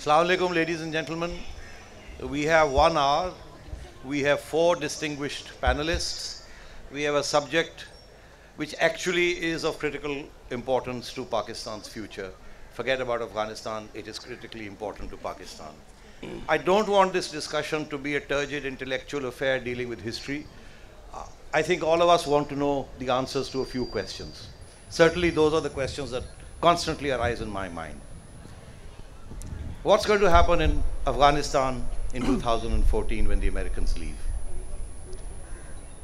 Assalamu alaikum, ladies and gentlemen. We have 1 hour. We have 4 distinguished panelists. We have a subject which actually is of critical importance to Pakistan's future. Forget about Afghanistan, it is critically important to Pakistan. I don't want this discussion to be a turgid intellectual affair dealing with history. I think all of us want to know the answers to a few questions. Certainly those are the questions that constantly arise in my mind. What's going to happen in Afghanistan in 2014 when the Americans leave?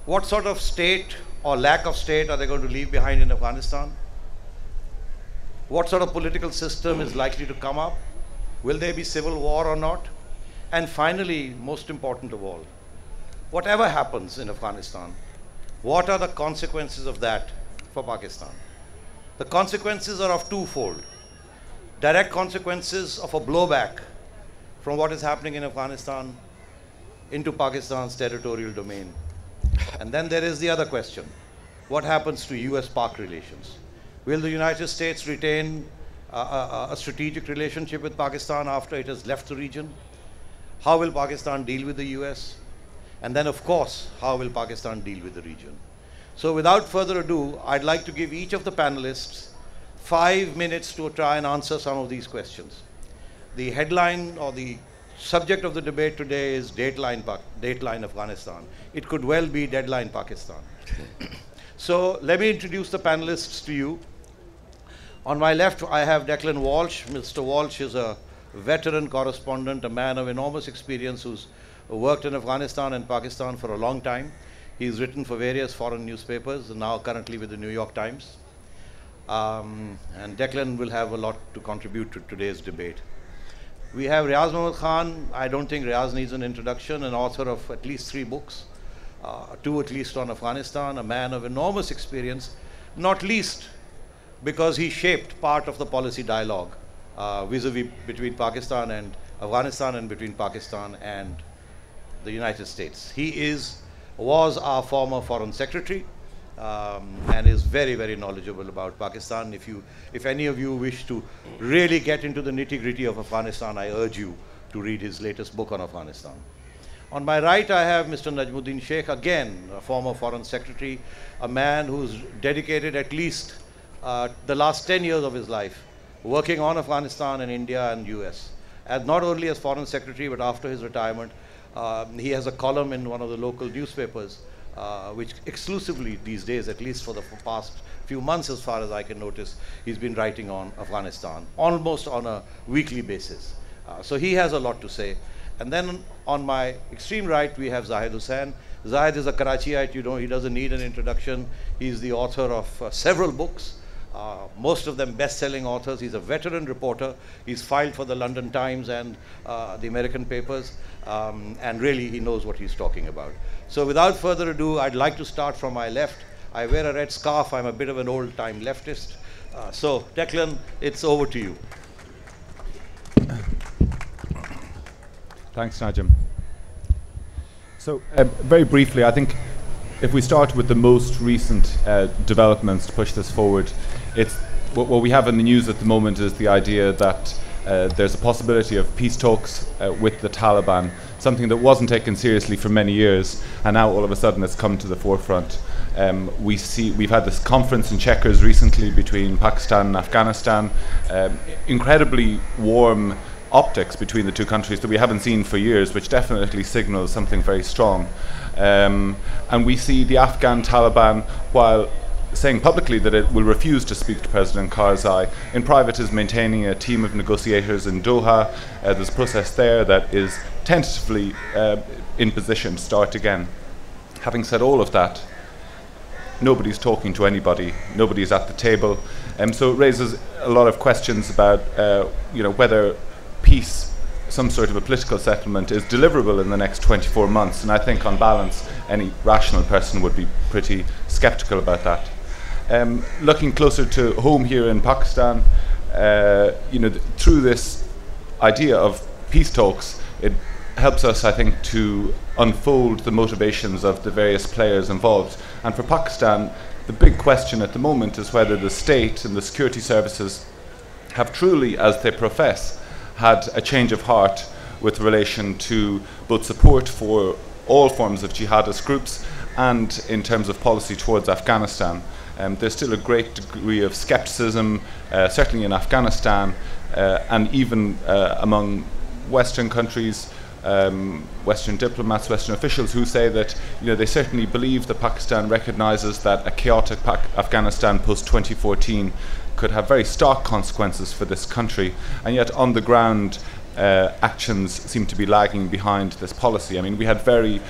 What sort of state or lack of state are they going to leave behind in Afghanistan? What sort of political system is likely to come up? Will there be civil war or not? And finally, most important of all, whatever happens in Afghanistan, what are the consequences of that for Pakistan? The consequences are of twofold. Direct consequences of a blowback from what is happening in Afghanistan into Pakistan's territorial domain. And then there is the other question. What happens to US-Pak relations? Will the United States retain a strategic relationship with Pakistan after it has left the region? How will Pakistan deal with the US? And then, of course, how will Pakistan deal with the region? So without further ado, I'd like to give each of the panelists 5 minutes to try and answer some of these questions. The headline or the subject of the debate today is Dateline Afghanistan. It could well be Deadline Pakistan. So let me introduce the panelists to you. On my left, I have Declan Walsh. Mr. Walsh is a veteran correspondent, a man of enormous experience who's worked in Afghanistan and Pakistan for a long time. He's written for various foreign newspapers, and now currently with the New York Times. And Declan will have a lot to contribute to today's debate. We have Riaz Muhammad Khan. I don't think Riaz needs an introduction, an author of at least 3 books, 2 at least on Afghanistan, a man of enormous experience, not least because he shaped part of the policy dialogue vis-a-vis between Pakistan and Afghanistan and between Pakistan and the United States. He was our former foreign secretary and is very, very knowledgeable about Pakistan. If any of you wish to really get into the nitty-gritty of Afghanistan, I urge you to read his latest book on Afghanistan. On my right, I have Mr. Najmuddin Sheikh, again, a former foreign secretary, a man who's dedicated at least the last 10 years of his life working on Afghanistan and India and US. And not only as foreign secretary, but after his retirement, he has a column in one of the local newspapers, which exclusively these days, at least for the past few months as far as I can notice, he's been writing on Afghanistan, almost on a weekly basis. So he has a lot to say. And then on my extreme right, we have Zahid Hussain. Zahid is a Karachiite, you know, he doesn't need an introduction. He's the author of several books, most of them best-selling authors. He's a veteran reporter. He's filed for the London Times and the American papers, and really he knows what he's talking about. So without further ado, I'd like to start from my left. I wear a red scarf. I'm a bit of an old-time leftist. So Declan, it's over to you. Thanks, Najim. So very briefly, I think if we start with the most recent developments to push this forward, it's what we have in the news at the moment is the idea that there's a possibility of peace talks with the Taliban, something that wasn't taken seriously for many years, and now all of a sudden it's come to the forefront. We've had this conference in Chequers recently between Pakistan and Afghanistan, incredibly warm optics between the two countries that we haven't seen for years, which definitely signals something very strong. And we see the Afghan Taliban, while saying publicly that it will refuse to speak to President Karzai, in private is maintaining a team of negotiators in Doha. There's a process there that is tentatively in position to start again. Having said all of that, nobody's talking to anybody, nobody's at the table, so it raises a lot of questions about whether peace, some sort of a political settlement, is deliverable in the next 24 months. And I think on balance, any rational person would be pretty skeptical about that. Looking closer to home here in Pakistan, through this idea of peace talks, it helps us, I think, to unfold the motivations of the various players involved. And for Pakistan, the big question at the moment is whether the state and the security services have truly, as they profess, had a change of heart with relation to both support for all forms of jihadist groups and in terms of policy towards Afghanistan. There's still a great degree of skepticism, certainly in Afghanistan, and even among Western countries, Western diplomats, Western officials who say that they certainly believe that Pakistan recognises that a chaotic Afghanistan post-2014 could have very stark consequences for this country, and yet on the ground actions seem to be lagging behind this policy. I mean, we had very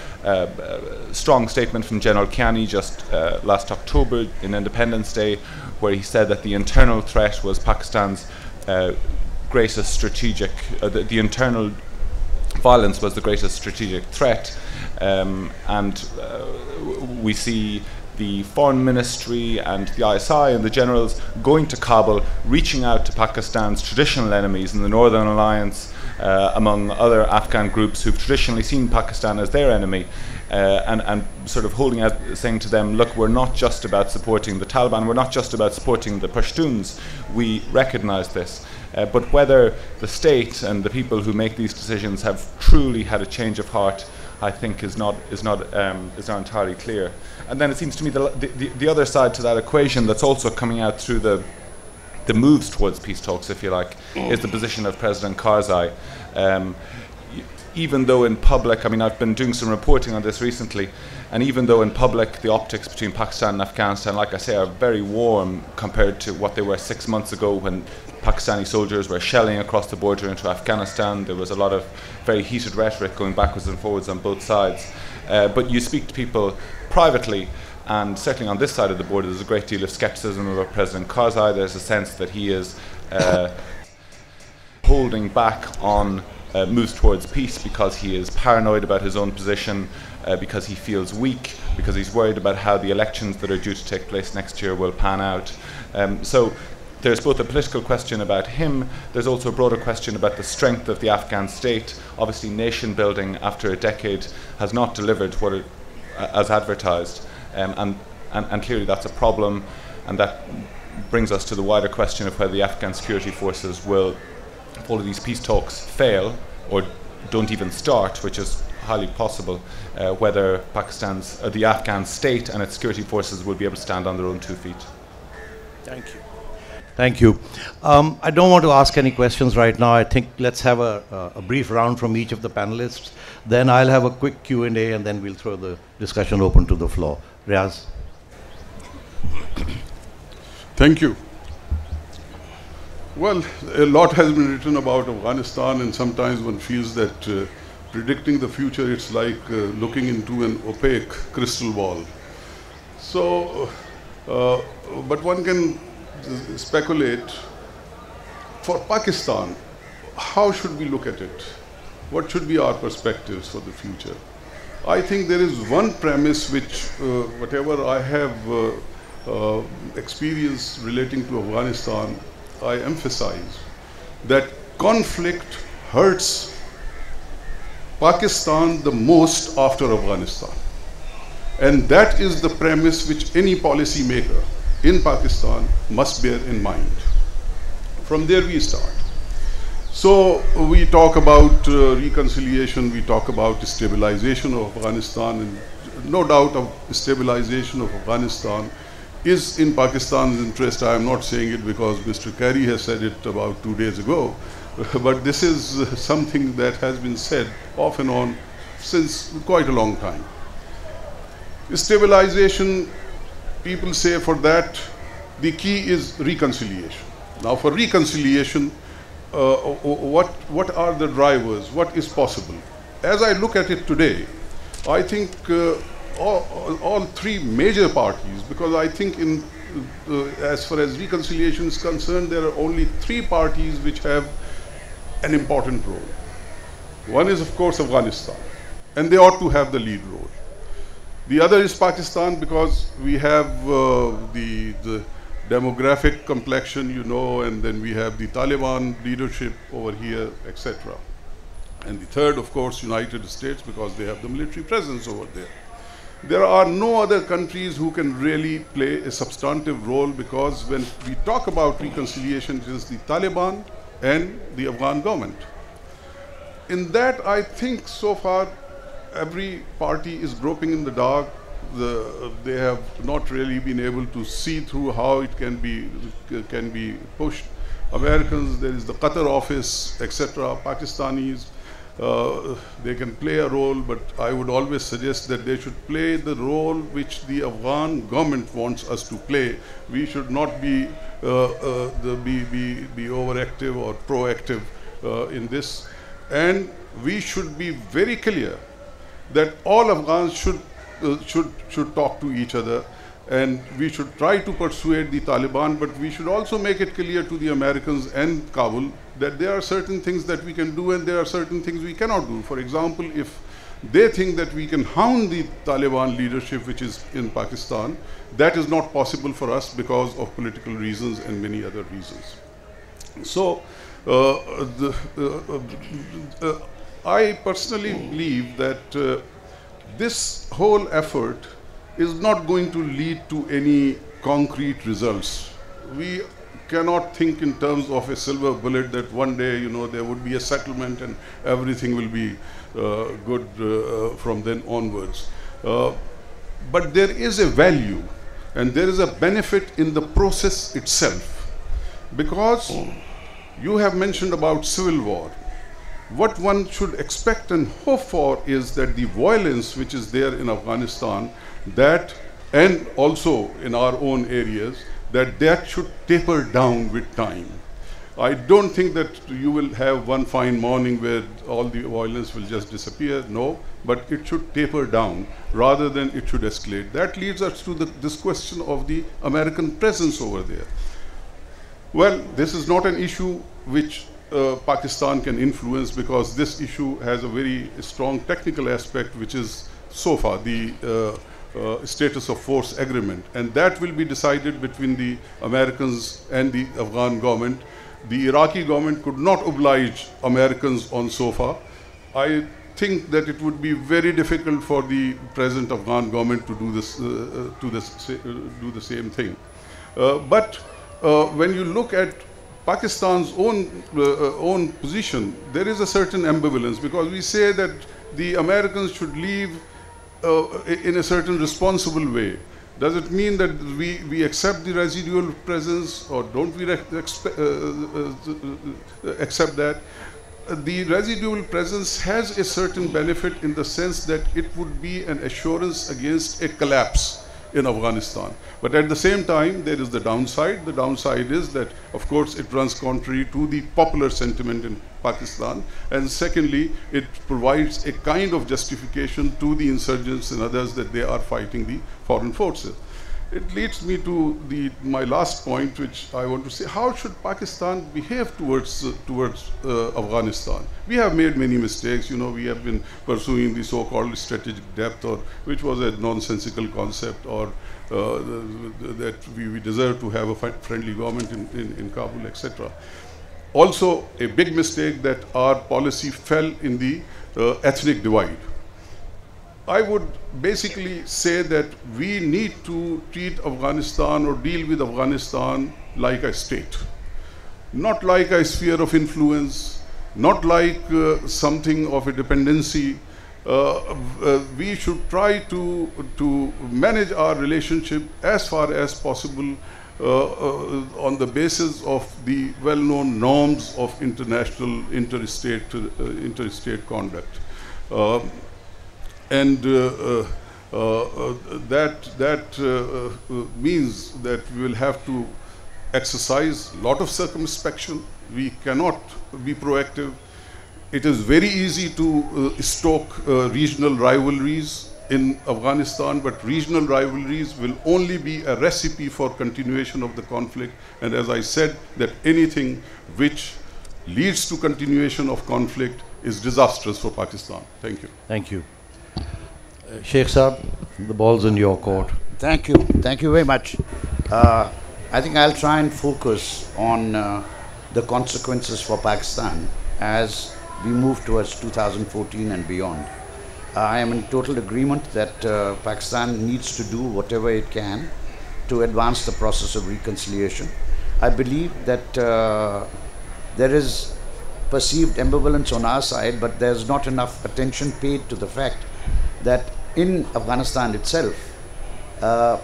strong statement from General Kiani just last October in Independence Day, where he said that the internal threat was Pakistan's greatest strategic, the internal violence was the greatest strategic threat, and we see the Foreign Ministry and the ISI and the generals going to Kabul, reaching out to Pakistan's traditional enemies in the Northern Alliance, among other Afghan groups who've traditionally seen Pakistan as their enemy, and sort of holding out, saying to them, look, we're not just about supporting the Taliban, we're not just about supporting the Pashtuns, we recognize this. But whether the state and the people who make these decisions have truly had a change of heart, I think is not entirely clear. And then it seems to me the other side to that equation that's also coming out through the moves towards peace talks, if you like, is the position of President Karzai. Even though in public, I mean, I've been doing some reporting on this recently, and even though in public the optics between Pakistan and Afghanistan, like I say, are very warm compared to what they were 6 months ago when Pakistani soldiers were shelling across the border into Afghanistan. There was a lot of very heated rhetoric going backwards and forwards on both sides. But you speak to people privately, and certainly on this side of the border there's a great deal of skepticism about President Karzai. There's a sense that he is holding back on moves towards peace because he is paranoid about his own position, because he feels weak, because he's worried about how the elections that are due to take place next year will pan out. So there's both a political question about him, there's also a broader question about the strength of the Afghan state. Obviously nation building after a decade has not delivered what it as advertised, and clearly that's a problem, and that brings us to the wider question of whether the Afghan security forces will, if all of these peace talks fail or don't even start, which is highly possible, whether the Afghan state and its security forces will be able to stand on their own 2 feet. Thank you. Thank you. I don't want to ask any questions right now. I think let's have a brief round from each of the panelists. Then I'll have a quick Q&A, and then we'll throw the discussion open to the floor. Riaz. Thank you. Well, a lot has been written about Afghanistan, and sometimes one feels that predicting the future, it's like looking into an opaque crystal ball. So, but one can speculate. For Pakistan, how should we look at it? What should be our perspectives for the future? I think there is one premise which, whatever I have experience relating to Afghanistan, I emphasize that conflict hurts Pakistan the most after Afghanistan. And that is the premise which any policy maker in Pakistan must bear in mind. From there we start. So we talk about reconciliation, we talk about stabilization of Afghanistan, and no doubt of stabilization of Afghanistan is in Pakistan's interest. I am not saying it because Mr. Kerry has said it about 2 days ago, but this is something that has been said off and on since quite a long time. Stabilization, people say for that, the key is reconciliation. Now for reconciliation, what are the drivers? What is possible? As I look at it today, I think all three major parties, because I think as far as reconciliation is concerned, there are only three parties which have an important role. One is, of course, Afghanistan, and they ought to have the lead role. The other is Pakistan, because we have the demographic complexion, you know, and then we have the Taliban leadership over here, etc. And the third, of course, United States, because they have the military presence over there. There are no other countries who can really play a substantive role, because when we talk about reconciliation, it is the Taliban and the Afghan government. In that, I think so far every party is groping in the dark. They have not really been able to see through how it can be pushed. Americans, there is the Qatar office, etc. Pakistanis, they can play a role, but I would always suggest that they should play the role which the Afghan government wants us to play. We should not be overactive or proactive in this, and we should be very clear that all Afghans should talk to each other, and we should try to persuade the Taliban, but we should also make it clear to the Americans and Kabul that there are certain things that we can do and there are certain things we cannot do. For example, if they think that we can hound the Taliban leadership which is in Pakistan, that is not possible for us because of political reasons and many other reasons. So I personally believe that this whole effort is not going to lead to any concrete results. We cannot think in terms of a silver bullet that one day, there would be a settlement and everything will be good from then onwards. But there is a value and there is a benefit in the process itself, because you have mentioned about civil war. What one should expect and hope for is that the violence which is there in Afghanistan, and also in our own areas, that should taper down with time. I don't think that you will have one fine morning where all the violence will just disappear. No, but it should taper down rather than it should escalate. That leads us to this question of the American presence over there. Well, this is not an issue which Pakistan can influence, because this issue has a very strong technical aspect, which is so far the status of force agreement, and that will be decided between the Americans and the Afghan government. The Iraqi government could not oblige Americans on SOFA. I think that it would be very difficult for the present Afghan government to do this, do the same thing. But when you look at Pakistan's own position, there is a certain ambivalence, because we say that the Americans should leave in a certain responsible way. Does it mean that we accept the residual presence, or don't we accept that? The residual presence has a certain benefit in the sense that it would be an assurance against a collapse in Afghanistan. But at the same time, there is the downside. The downside is that, of course, it runs contrary to the popular sentiment in Pakistan. And secondly, it provides a kind of justification to the insurgents and others that they are fighting the foreign forces. It leads me to my last point, which I want to say: how should Pakistan behave towards Afghanistan? We have made many mistakes. We have been pursuing the so-called strategic depth, which was a nonsensical concept, or that we deserve to have a friendly government in Kabul, etc. Also, a big mistake that our policy fell in the ethnic divide. I would basically say that we need to treat Afghanistan or deal with Afghanistan like a state, not like a sphere of influence, not like something of a dependency. We should try to manage our relationship as far as possible on the basis of the well-known norms of international interstate conduct. And that means that we will have to exercise a lot of circumspection. We cannot be proactive. It is very easy to stoke regional rivalries in Afghanistan, but regional rivalries will only be a recipe for continuation of the conflict. And as I said, that anything which leads to continuation of conflict is disastrous for Pakistan. Thank you. Thank you. Sheikh Saab, the ball's in your court. Thank you. Thank you very much. I think I'll try and focus on the consequences for Pakistan as we move towards 2014 and beyond. I am in total agreement that Pakistan needs to do whatever it can to advance the process of reconciliation. I believe that there is perceived ambivalence on our side, but there's not enough attention paid to the fact that in Afghanistan itself,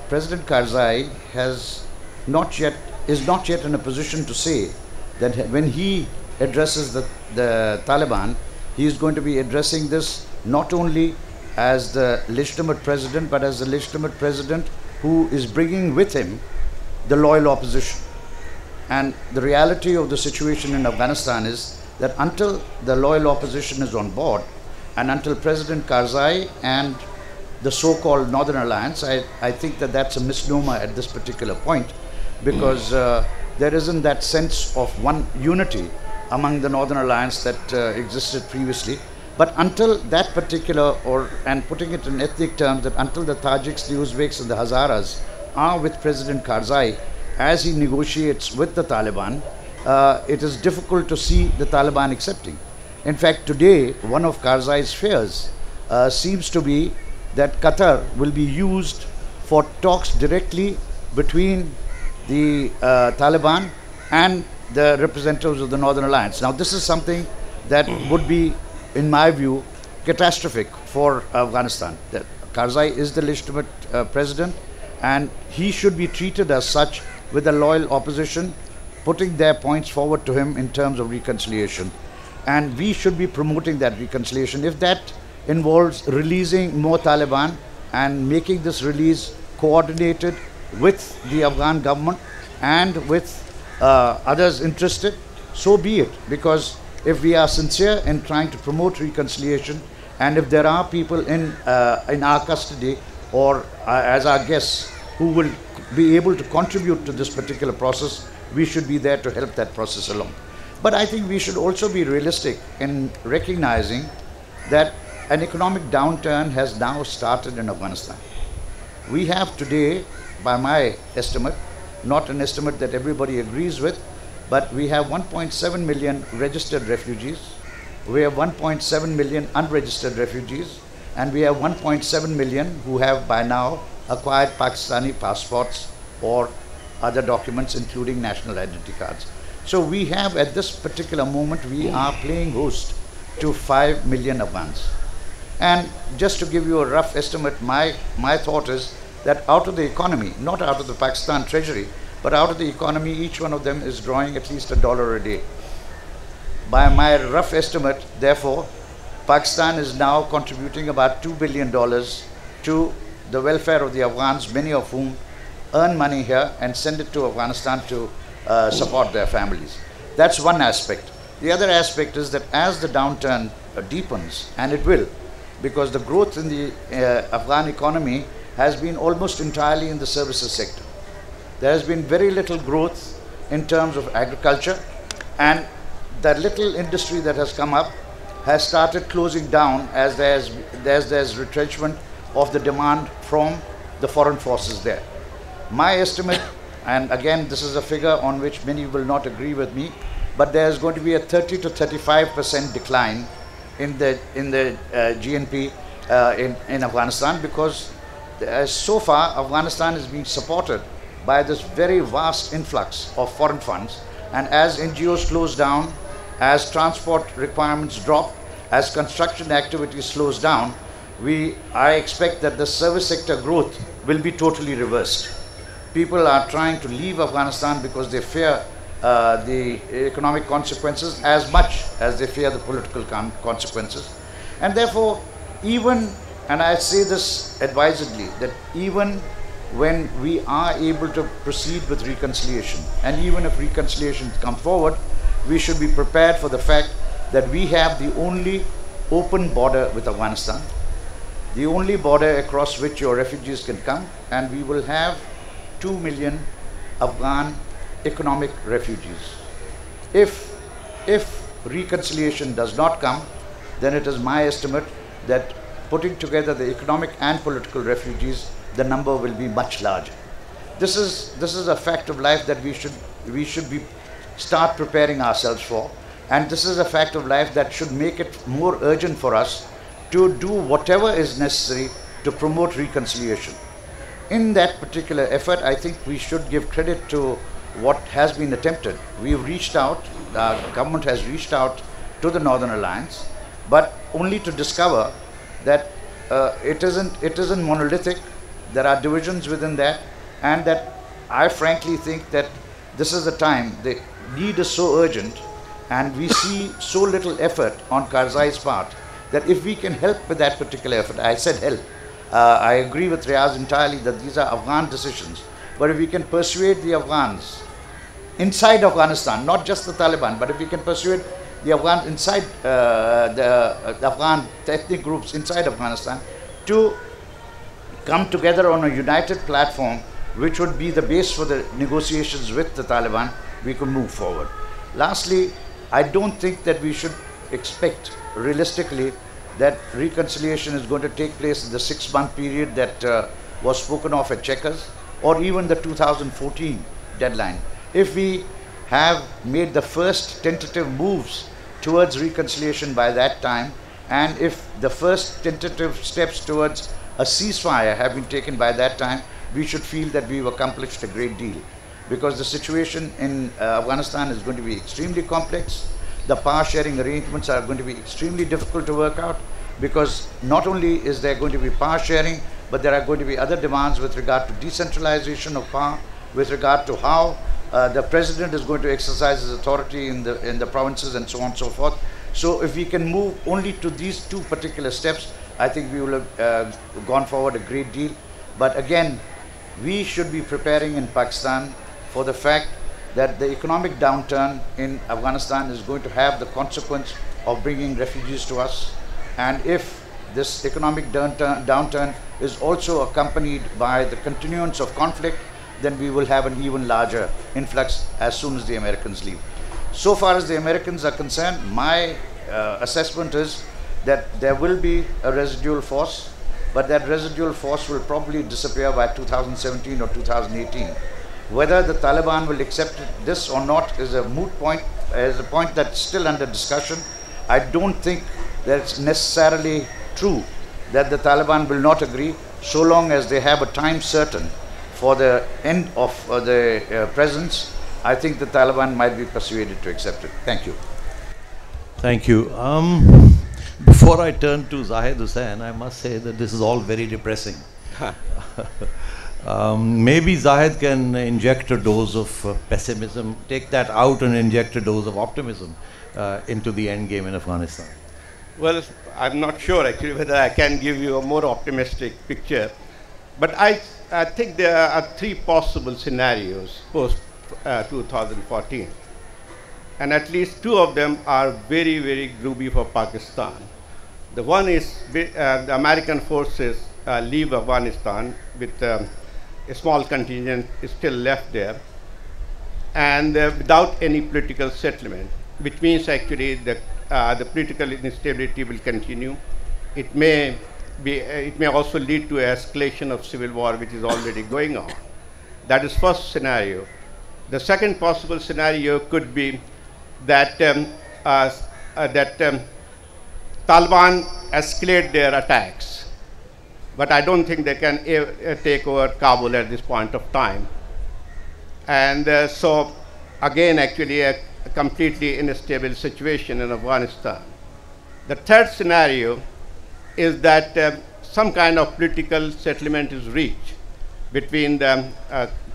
President Karzai is not yet in a position to say that when he addresses the Taliban, he is going to be addressing this not only as the legitimate president, but as the legitimate president who is bringing with him the loyal opposition. And the reality of the situation in Afghanistan is that until the loyal opposition is on board, and until President Karzai and the so-called Northern Alliance, I think that that's a misnomer at this particular point, because there isn't that sense of one unity among the Northern Alliance that existed previously. But until that particular, and putting it in ethnic terms, that until the Tajiks, the Uzbeks and the Hazaras are with President Karzai as he negotiates with the Taliban, it is difficult to see the Taliban accepting. In fact, today, one of Karzai's fears seems to be that Qatar will be used for talks directly between the Taliban and the representatives of the Northern Alliance. Now, this is something that would be, in my view, catastrophic for Afghanistan. That Karzai is the legitimate president, and he should be treated as such with a loyal opposition, putting their points forward to him in terms of reconciliation. And we should be promoting that reconciliation. If that involves releasing more Taliban and making this release coordinated with the Afghan government and with others interested, so be it. Because if we are sincere in trying to promote reconciliation, and if there are people in our custody or as our guests who will be able to contribute to this particular process, we should be there to help that process along. But I think we should also be realistic in recognizing that an economic downturn has now started in Afghanistan. We have today, by my estimate, not an estimate that everybody agrees with, but we have 1.7 million registered refugees, we have 1.7 million unregistered refugees, and we have 1.7 million who have by now acquired Pakistani passports or other documents, including national identity cards. So we have, at this particular moment, we are playing host to 5 million Afghans. And just to give you a rough estimate, my thought is that out of the economy, not out of the Pakistan treasury, but out of the economy, each one of them is drawing at least $1 a day. By my rough estimate, therefore, Pakistan is now contributing about $2 billion to the welfare of the Afghans, many of whom earn money here and send it to Afghanistan to support their families. That's one aspect. The other aspect is that as the downturn deepens, and it will, because the growth in the Afghan economy has been almost entirely in the services sector. There has been very little growth in terms of agriculture, and that little industry that has come up has started closing down as there's retrenchment of the demand from the foreign forces there. My estimate, and again this is a figure on which many will not agree with me, but there is going to be a 30 to 35% decline in the GNP in Afghanistan, because so far Afghanistan is being supported by this very vast influx of foreign funds, and as NGOs close down, as transport requirements drop, as construction activity slows down, I expect that the service sector growth will be totally reversed. People are trying to leave Afghanistan because they fear the economic consequences as much as they fear the political consequences. And therefore, even, and I say this advisedly, that even when we are able to proceed with reconciliation, and even if reconciliation comes forward, we should be prepared for the fact that we have the only open border with Afghanistan, the only border across which your refugees can come, and we will have 2 million Afghan economic refugees. If reconciliation does not come, then it is my estimate that putting together the economic and political refugees, the number will be much larger. This is a fact of life that we should start preparing ourselves for, and this is a fact of life that should make it more urgent for us to do whatever is necessary to promote reconciliation. In that particular effort, I think we should give credit to what has been attempted. We've reached out, the government has reached out to the Northern Alliance, but only to discover that it isn't monolithic. There are divisions within that, and that I frankly think that this is the time. The need is so urgent, and we see so little effort on Karzai's part, that if we can help with that particular effort, I said help. I agree with Riaz entirely that these are Afghan decisions, but if we can persuade the Afghans inside Afghanistan, not just the Taliban, but if we can persuade the Afghans inside the Afghan ethnic groups inside Afghanistan to come together on a united platform, which would be the base for the negotiations with the Taliban, we could move forward. Lastly, I don't think that we should expect realistically that reconciliation is going to take place in the 6-month period that was spoken of at Chequers, or even the 2014 deadline. If we have made the first tentative moves towards reconciliation by that time, and if the first tentative steps towards a ceasefire have been taken by that time, we should feel that we've accomplished a great deal. Because the situation in Afghanistan is going to be extremely complex. The power sharing arrangements are going to be extremely difficult to work out, because not only is there going to be power sharing, but there are going to be other demands with regard to decentralization of power, with regard to how the president is going to exercise his authority in the provinces and so on and so forth. So if we can move only to these two particular steps, I think we will have gone forward a great deal. But again, we should be preparing in Pakistan for the fact that the economic downturn in Afghanistan is going to have the consequence of bringing refugees to us. And if this economic downturn is also accompanied by the continuance of conflict, then we will have an even larger influx as soon as the Americans leave. So far as the Americans are concerned, my assessment is that there will be a residual force, but that residual force will probably disappear by 2017 or 2018. Whether the Taliban will accept this or not is a moot point, is a point that's still under discussion. I don't think that it's necessarily true that the Taliban will not agree, so long as they have a time certain for the end of the presence. I think the Taliban might be persuaded to accept it. Thank you. Thank you. Before I turn to Zahid Hussain, I must say that this is all very depressing. Maybe Zahid can inject a dose of pessimism, take that out and inject a dose of optimism into the end game in Afghanistan. Well, I'm not sure actually whether I can give you a more optimistic picture, but I think there are three possible scenarios post 2014, and at least two of them are very, very gloomy for Pakistan. The one is the American forces leave Afghanistan with a small contingent is still left there, and without any political settlement, which means actually the political instability will continue. It may also lead to escalation of civil war, which is already going on. That is first scenario. The second possible scenario could be that Taliban escalate their attacks, but I don't think they can take over Kabul at this point of time. And so again, actually a completely unstable situation in Afghanistan. The third scenario is that some kind of political settlement is reached between the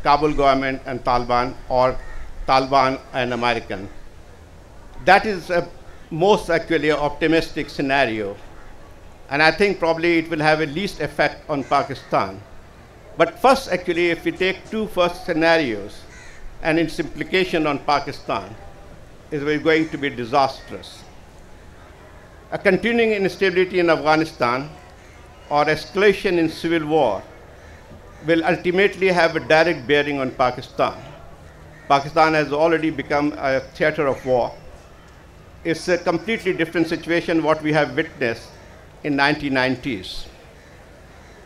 Kabul government and Taliban, or Taliban and American. That is a most actually optimistic scenario, and I think probably it will have a least effect on Pakistan. But first, actually, if we take two first scenarios and its implication on Pakistan, is going to be disastrous. A continuing instability in Afghanistan or escalation in civil war will ultimately have a direct bearing on Pakistan. Pakistan has already become a theater of war. It's a completely different situation what we have witnessed in 1990s.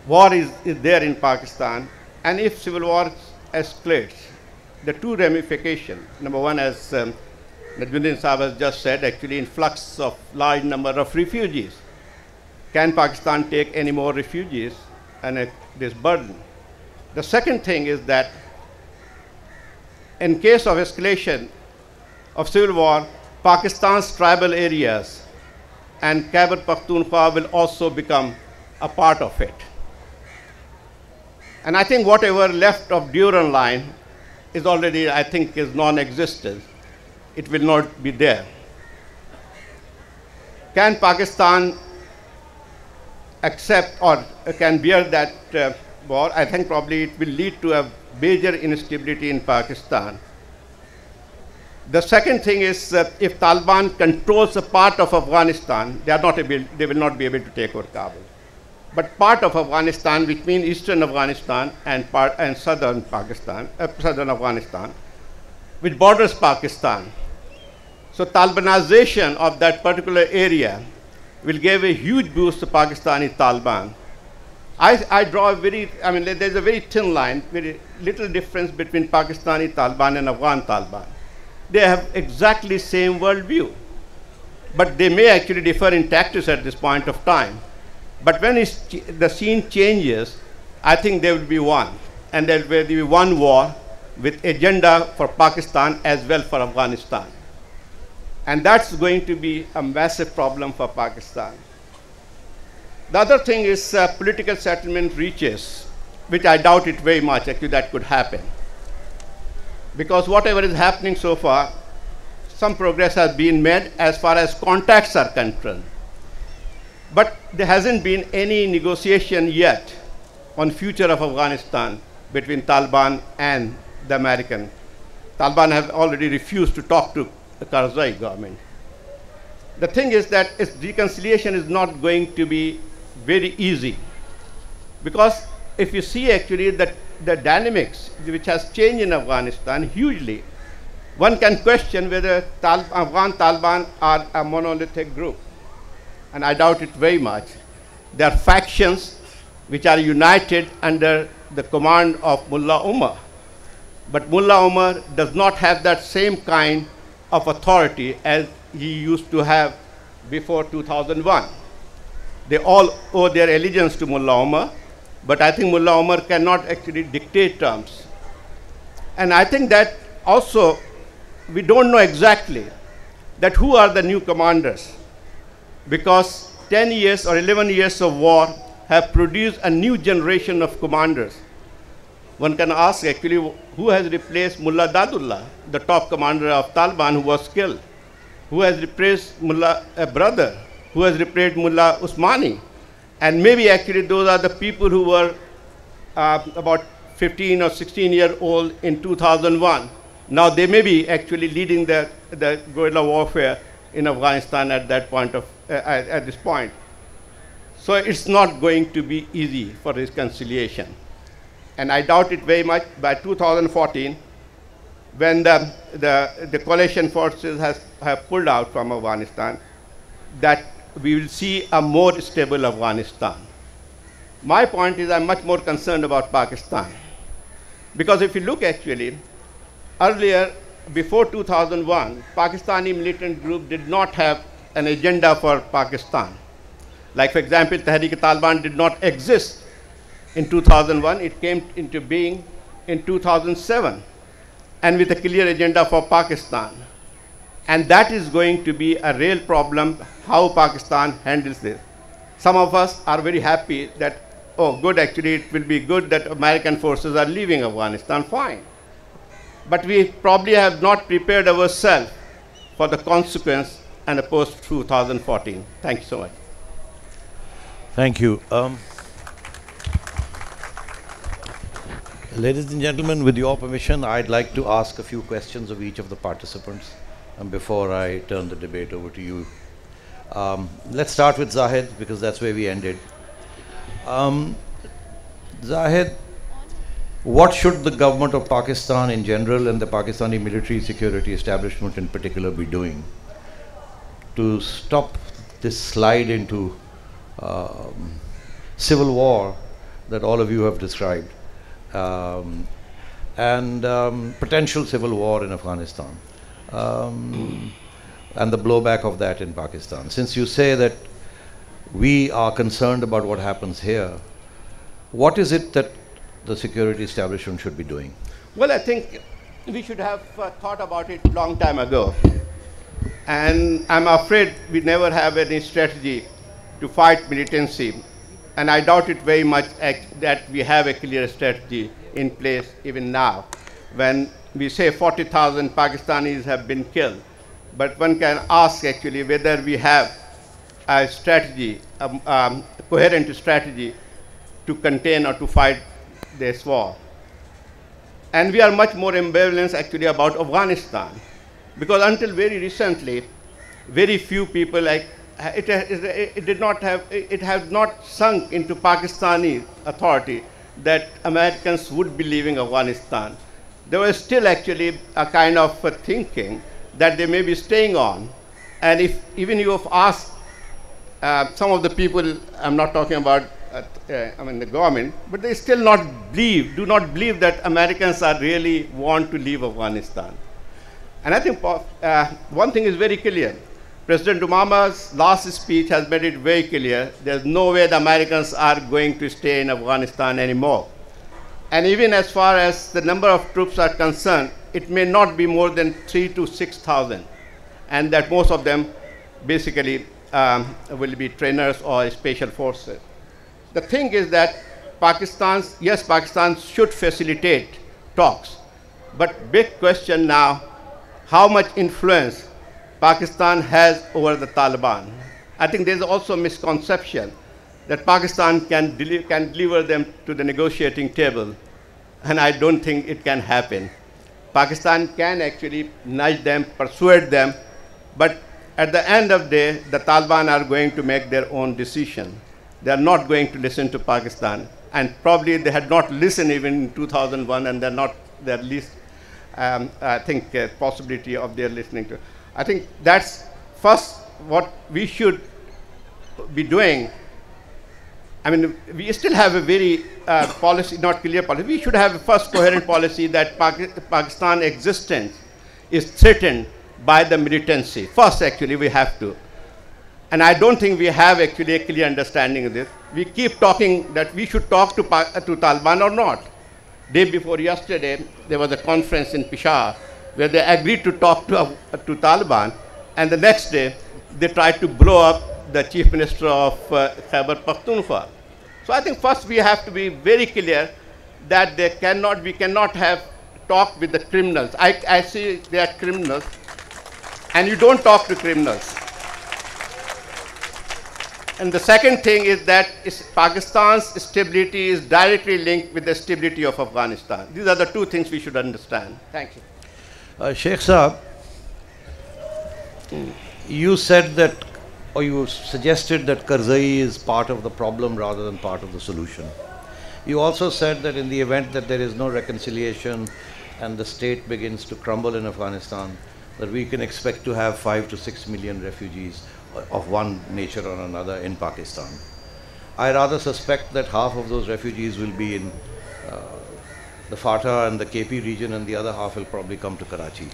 War is there in Pakistan, and if civil war escalates, the two ramifications, number one, as Najmuddin Sahab has just said, actually influx of large number of refugees. Can Pakistan take any more refugees and this burden? The second thing is that in case of escalation of civil war, Pakistan's tribal areas and Khyber Pakhtunkhwa will also become a part of it. And I think whatever left of Durand line is already, I think, is non-existent. It will not be there. Can Pakistan accept or can bear that war? I think probably it will lead to a major instability in Pakistan. The second thing is if Taliban controls a part of Afghanistan, they will not be able to take over Kabul. But part of Afghanistan, which means eastern Afghanistan and southern Pakistan, southern Afghanistan, which borders Pakistan. So Talibanization of that particular area will give a huge boost to Pakistani Taliban. I draw a there's a very thin line, very little difference between Pakistani Taliban and Afghan Taliban. They have exactly same worldview, but they may actually differ in tactics at this point of time. But when the scene changes, I think there will be one, and there will be one war with agenda for Pakistan as well for Afghanistan. And that's going to be a massive problem for Pakistan. The other thing is political settlement reaches, which I doubt it very much, actually that could happen. Because whatever is happening so far, some progress has been made as far as contacts are concerned. But there hasn't been any negotiation yet on future of Afghanistan between Taliban and the American. Taliban have already refused to talk to the Karzai government. The thing is that its reconciliation is not going to be very easy, because if you see actually that the dynamics which has changed in Afghanistan hugely, one can question whether Afghan Taliban are a monolithic group. And I doubt it very much. There are factions which are united under the command of Mullah Omar. But Mullah Omar does not have that same kind of authority as he used to have before 2001. They all owe their allegiance to Mullah Omar, but I think Mullah Omar cannot actually dictate terms. And I think that also we don't know exactly that who are the new commanders, because 10 years or 11 years of war have produced a new generation of commanders. One can ask actually who has replaced Mullah Dadullah, the top commander of Taliban who was killed? Who has replaced Mullah brother? Who has replaced Mullah Usmani? And maybe actually those are the people who were about 15 or 16 years old in 2001. Now they may be actually leading the guerrilla warfare in Afghanistan at that point at this point. So it's not going to be easy for reconciliation. And I doubt it very much by 2014, when the coalition forces have pulled out from Afghanistan, that we will see a more stable Afghanistan. My point is I'm much more concerned about Pakistan. Because if you look actually, earlier, before 2001, Pakistani militant group did not have an agenda for Pakistan. Like for example, Tehreek-e-Taliban did not exist in 2001. It came into being in 2007, and with a clear agenda for Pakistan. And that is going to be a real problem, how Pakistan handles this. Some of us are very happy that, oh good, actually it will be good that American forces are leaving Afghanistan, fine. But we probably have not prepared ourselves for the consequence and a post-2014. Thank you so much. Thank you. Ladies and gentlemen, with your permission, I'd like to ask a few questions of each of the participants before I turn the debate over to you. Let's start with Zahid, because that's where we ended. Zahid, what should the government of Pakistan in general and the Pakistani military security establishment in particular be doing to stop this slide into civil war that all of you have described, and potential civil war in Afghanistan, and the blowback of that in Pakistan? Since you say that we are concerned about what happens here, what is it that the security establishment should be doing? Well, I think we should have thought about it long time ago. And I'm afraid we never have any strategy to fight militancy. And I doubt it very much that we have a clear strategy in place even now. When we say 40,000 Pakistanis have been killed, but one can ask actually whether we have a strategy, a coherent strategy to contain or to fight this war. And we are much more ambivalent actually about Afghanistan, because until very recently, very few people it has not sunk into Pakistani authority that Americans would be leaving Afghanistan. There was still actually a kind of thinking that they may be staying on. And if even you have asked some of the people, I'm not talking about the government, but they still do not believe that Americans are really want to leave Afghanistan. And I think one thing is very clear. President Obama's last speech has made it very clear. There's no way the Americans are going to stay in Afghanistan anymore. And even as far as the number of troops are concerned, it may not be more than 3,000 to 6,000. And that most of them basically will be trainers or special forces. The thing is that Pakistan should facilitate talks. But big question now, how much influence Pakistan has over the Taliban. I think there's also a misconception that Pakistan can deliver them to the negotiating table, and I don't think it can happen. Pakistan can actually nudge them, persuade them, but at the end of the day, the Taliban are going to make their own decision. They are not going to listen to Pakistan, and probably they had not listened even in 2001, and they're not their least, I think, possibility of their listening to. I think that's first what we should be doing. I mean, we still have a very policy, not clear policy. We should have a first coherent policy that Pakistan's existence is threatened by the militancy. First, actually, we have to. And I don't think we have actually a clear understanding of this. We keep talking that we should talk to Taliban or not. Day before yesterday, there was a conference in Peshawar where they agreed to talk to Taliban, and the next day, they tried to blow up the chief minister of Khyber Pakhtunkhwa. So I think first we have to be very clear that we cannot have talk with the criminals. I see they are criminals, and you don't talk to criminals. And the second thing is that Pakistan's stability is directly linked with the stability of Afghanistan. These are the two things we should understand. Thank you. Sheikh Saab, you said that, or you suggested that Karzai is part of the problem rather than part of the solution. You also said that in the event that there is no reconciliation and the state begins to crumble in Afghanistan, that we can expect to have 5 to 6 million refugees of one nature or another in Pakistan. I rather suspect that half of those refugees will be in the FATA and the KP region, and the other half will probably come to Karachi.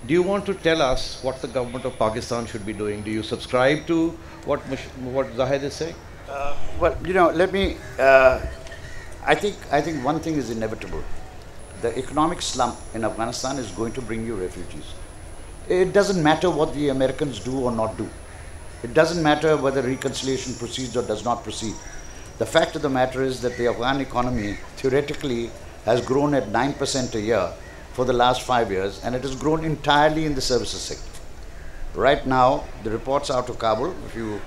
Do you want to tell us what the government of Pakistan should be doing? Do you subscribe to what Zahid is saying? Well, let me, I think one thing is inevitable. The economic slump in Afghanistan is going to bring you refugees. It doesn't matter what the Americans do or not do. It doesn't matter whether reconciliation proceeds or does not proceed. The fact of the matter is that the Afghan economy theoretically has grown at 9% a year for the last 5 years, and it has grown entirely in the services sector. Right now, the reports out of Kabul, if you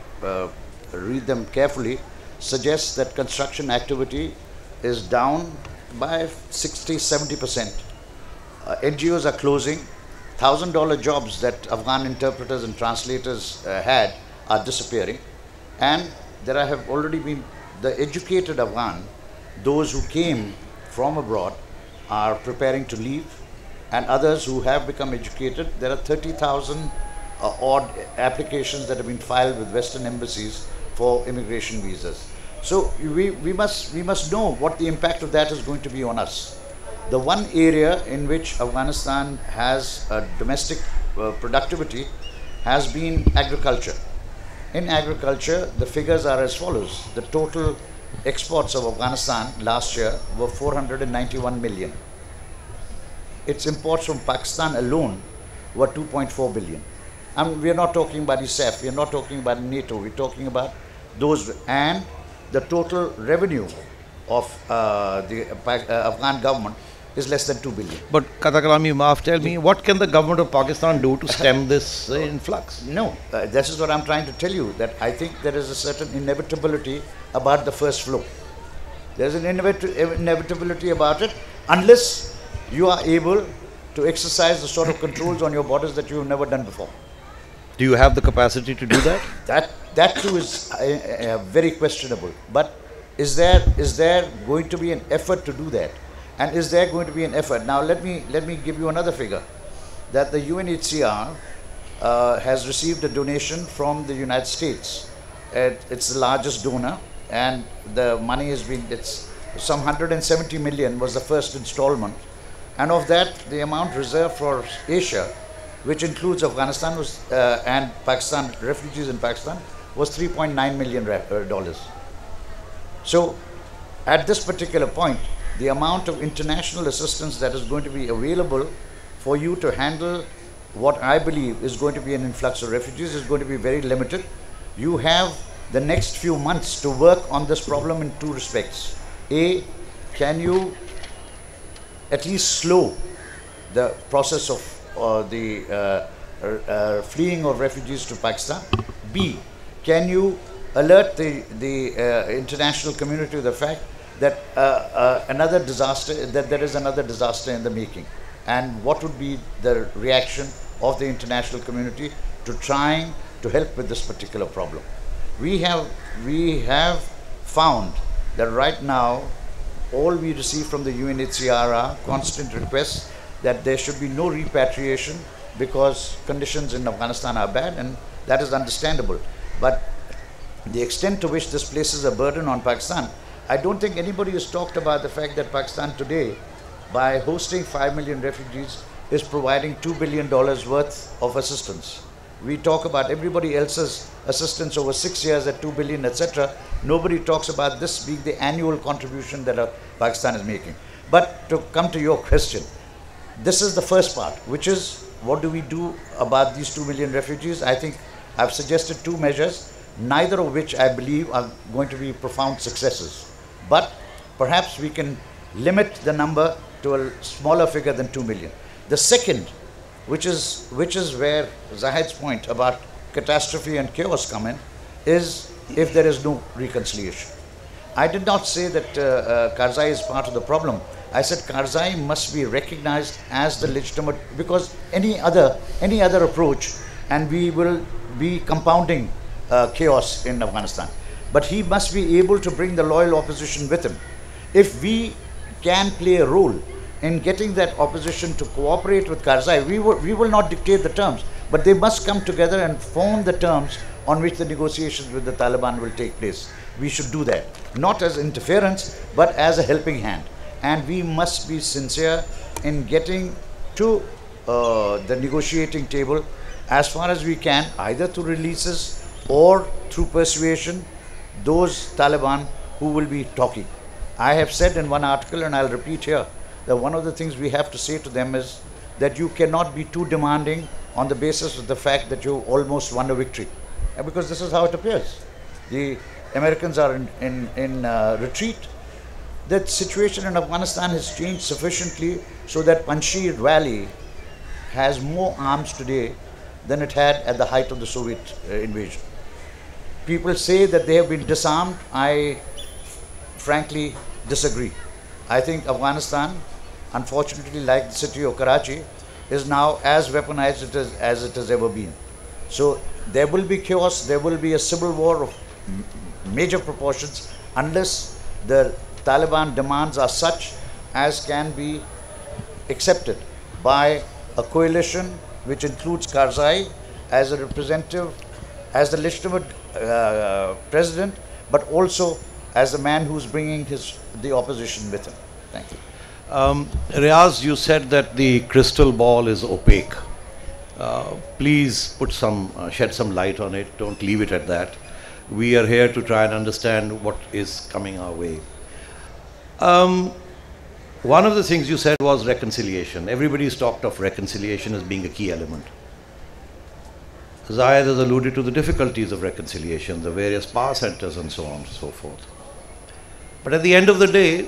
read them carefully, suggest that construction activity is down by 60–70%. NGOs are closing. $1,000 jobs that Afghan interpreters and translators had are disappearing, and there have already been the educated Afghan, those who came from abroad, are preparing to leave, and others who have become educated. There are 30,000 odd applications that have been filed with Western embassies for immigration visas. So we must know what the impact of that is going to be on us. The one area in which Afghanistan has domestic productivity has been agriculture. In agriculture, the figures are as follows. The total exports of Afghanistan last year were 491 million. its imports from Pakistan alone were 2.4 billion. And we are not talking about ISAF, we are not talking about NATO, we're talking about those, and the total revenue of the Afghan government is less than 2 billion. But Katakalami Maaf, tell me, what can the government of Pakistan do to stem this influx? No, this is what I'm trying to tell you, that I think there is a certain inevitability about the first flow. There's an inevitability about it, unless you are able to exercise the sort of controls on your borders that you have never done before. Do you have the capacity to do that? That too is very questionable. But is there going to be an effort to do that? And is there going to be an effort? Now let me give you another figure, that the UNHCR has received a donation from the United States. It's the largest donor, and the money has been, it's some 170 million was the first installment, and of that the amount reserved for Asia, which includes Afghanistan and Pakistan, refugees in Pakistan, was $3.9 million. So at this particular point, the amount of international assistance that is going to be available for you to handle what I believe is going to be an influx of refugees is going to be very limited. You have the next few months to work on this problem in two respects. A, can you at least slow the process of the fleeing of refugees to Pakistan? B, can you alert the international community of the fact that there is another disaster in the making, and what would be the reaction of the international community to trying to help with this particular problem? We have found that right now all we receive from the UNHCR are constant requests that there should be no repatriation because conditions in Afghanistan are bad, and that is understandable. But the extent to which this places a burden on Pakistan, I don't think anybody has talked about the fact that Pakistan today, by hosting 5 million refugees, is providing $2 billion worth of assistance. We talk about everybody else's assistance over 6 years at 2 billion, etc. Nobody talks about this being the annual contribution that Pakistan is making. But to come to your question, this is the first part, which is what do we do about these 2 million refugees? I think I've suggested two measures, neither of which I believe are going to be profound successes. But perhaps we can limit the number to a smaller figure than 2 million. The second, which is where Zahid's point about catastrophe and chaos come in, is if there is no reconciliation. I did not say that Karzai is part of the problem. I said Karzai must be recognized as the legitimate, because any other approach and we will be compounding chaos in Afghanistan. But he must be able to bring the loyal opposition with him. If we can play a role in getting that opposition to cooperate with Karzai, we will not dictate the terms, but they must come together and form the terms on which the negotiations with the Taliban will take place. We should do that, not as interference, but as a helping hand. And we must be sincere in getting to the negotiating table as far as we can, either through releases or through persuasion, those Taliban who will be talking. I have said in one article, and I'll repeat here, that one of the things we have to say to them is that you cannot be too demanding on the basis of the fact that you almost won a victory. Because this is how it appears. The Americans are in retreat. The situation in Afghanistan has changed sufficiently so that Panjshir Valley has more arms today than it had at the height of the Soviet invasion. People say that they have been disarmed. I frankly disagree. I think Afghanistan, unfortunately, like the city of Karachi, is now as weaponized as it has ever been. So there will be chaos, there will be a civil war of major proportions unless the Taliban demands are such as can be accepted by a coalition which includes Karzai as a representative, as the legitimate president, but also as the man who's bringing the opposition with him. Thank you. Riaz, you said that the crystal ball is opaque. Please put shed some light on it. Don't leave it at that. We are here to try and understand what is coming our way. One of the things you said was reconciliation. Everybody's talked of reconciliation as being a key element. Zayed has alluded to the difficulties of reconciliation, the various power centers and so on and so forth. But at the end of the day,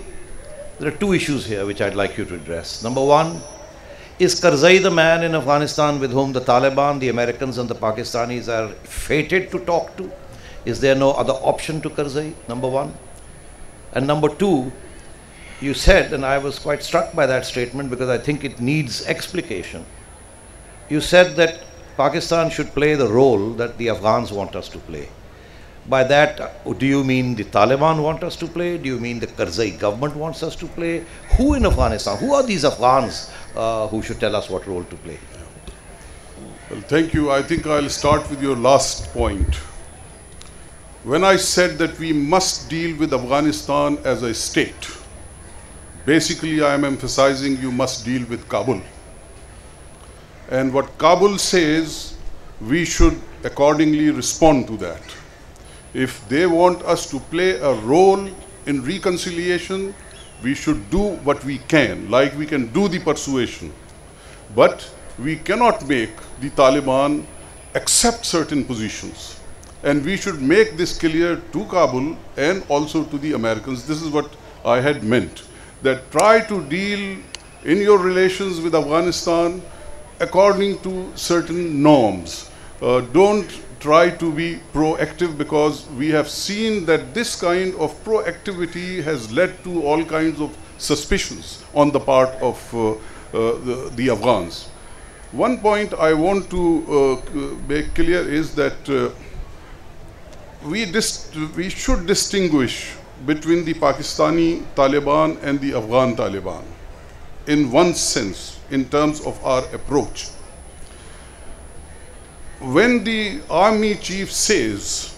there are two issues here which I'd like you to address. Number one, is Karzai the man in Afghanistan with whom the Taliban, the Americans and the Pakistanis are fated to talk to? Is there no other option to Karzai? Number one. And number two, you said, and I was quite struck by that statement because I think it needs explication. You said that Pakistan should play the role that the Afghans want us to play. By that, do you mean the Taliban want us to play? Do you mean the Karzai government wants us to play? Who in Afghanistan? Who are these Afghans who should tell us what role to play? Well, thank you. I think I'll start with your last point. When I said that we must deal with Afghanistan as a state, basically I am emphasizing you must deal with Kabul. And what Kabul says, we should accordingly respond to that. If they want us to play a role in reconciliation, we should do what we can, like we can do the persuasion. But we cannot make the Taliban accept certain positions. And we should make this clear to Kabul and also to the Americans. This is what I had meant, that try to deal in your relations with Afghanistan according to certain norms. Don't try to be proactive, because we have seen that this kind of proactivity has led to all kinds of suspicions on the part of the Afghans. One point I want to make clear is that we should distinguish between the Pakistani Taliban and the Afghan Taliban in one sense, in terms of our approach. When the army chief says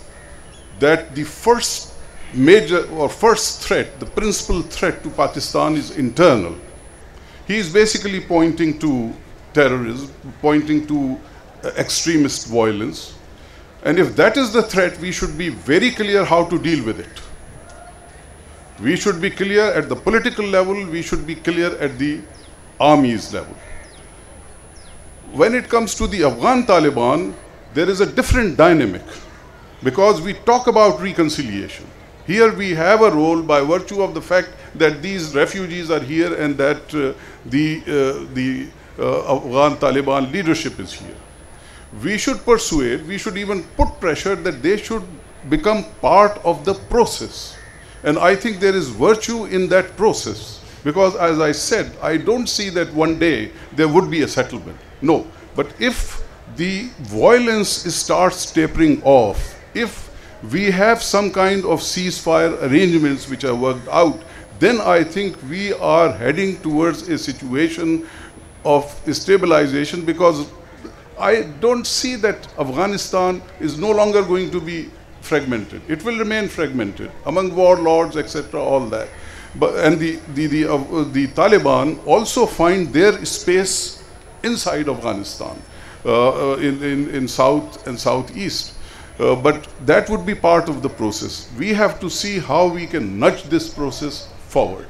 that the first major or first threat, the principal threat to Pakistan is internal, he is basically pointing to terrorism, pointing to extremist violence. And if that is the threat, we should be very clear how to deal with it. We should be clear at the political level, we should be clear at the army's level. When it comes to the Afghan Taliban, there is a different dynamic, because we talk about reconciliation. Here we have a role by virtue of the fact that these refugees are here and that the Afghan Taliban leadership is here. We should persuade, we should even put pressure that they should become part of the process. And I think there is virtue in that process, because as I said, I don't see that one day there would be a settlement. No, but if the violence starts tapering off, if we have some kind of ceasefire arrangements which are worked out, then I think we are heading towards a situation of stabilization, because I don't see that Afghanistan is no longer going to be fragmented. It will remain fragmented among warlords, etc., all that. But, and the Taliban also find their space inside Afghanistan, in south and southeast. But that would be part of the process. We have to see how we can nudge this process forward.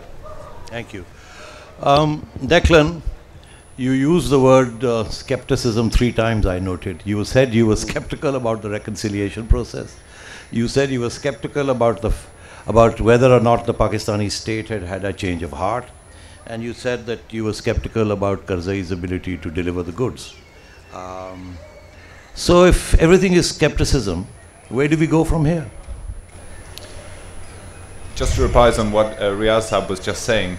Thank you. Declan, you used the word skepticism 3 times, I noted. You said you were skeptical about the reconciliation process. You said you were skeptical about whether or not the Pakistani state had had a change of heart. And you said that you were skeptical about Karzai's ability to deliver the goods. So if everything is skepticism, where do we go from here? Just to reprise on what Riaz Saab was just saying,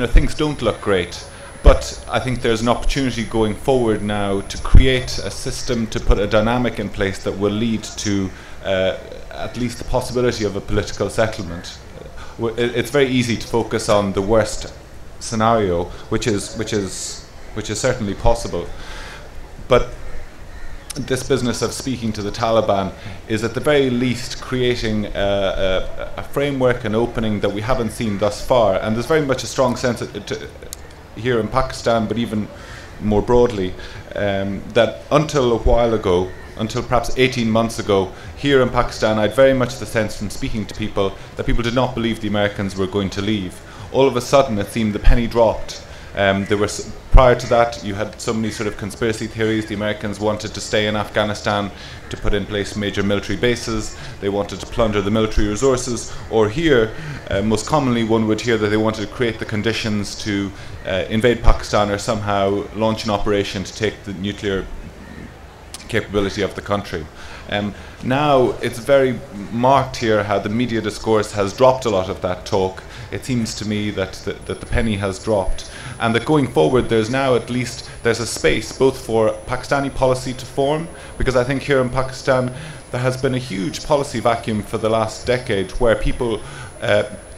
things don't look great. But I think there's an opportunity going forward now to create a system, to put a dynamic in place that will lead to at least the possibility of a political settlement. It's very easy to focus on the worst scenario, which is certainly possible. But this business of speaking to the Taliban is at the very least creating a framework, an opening that we haven't seen thus far. And there's very much a strong sense here in Pakistan, but even more broadly, that until a while ago, until perhaps 18 months ago, here in Pakistan, I had very much the sense from speaking to people that people did not believe the Americans were going to leave. all of a sudden it seemed the penny dropped. Prior to that, you had so many sort of conspiracy theories. The Americans wanted to stay in Afghanistan to put in place major military bases. They wanted to plunder the military resources. Or here, most commonly one would hear that they wanted to create the conditions to invade Pakistan or somehow launch an operation to take the nuclear capability of the country. Now it's very marked here how the media discourse has dropped a lot of that talk. It seems to me that the penny has dropped, and that going forward there's now at least there's a space both for Pakistani policy to form, because I think here in Pakistan there has been a huge policy vacuum for the last decade where people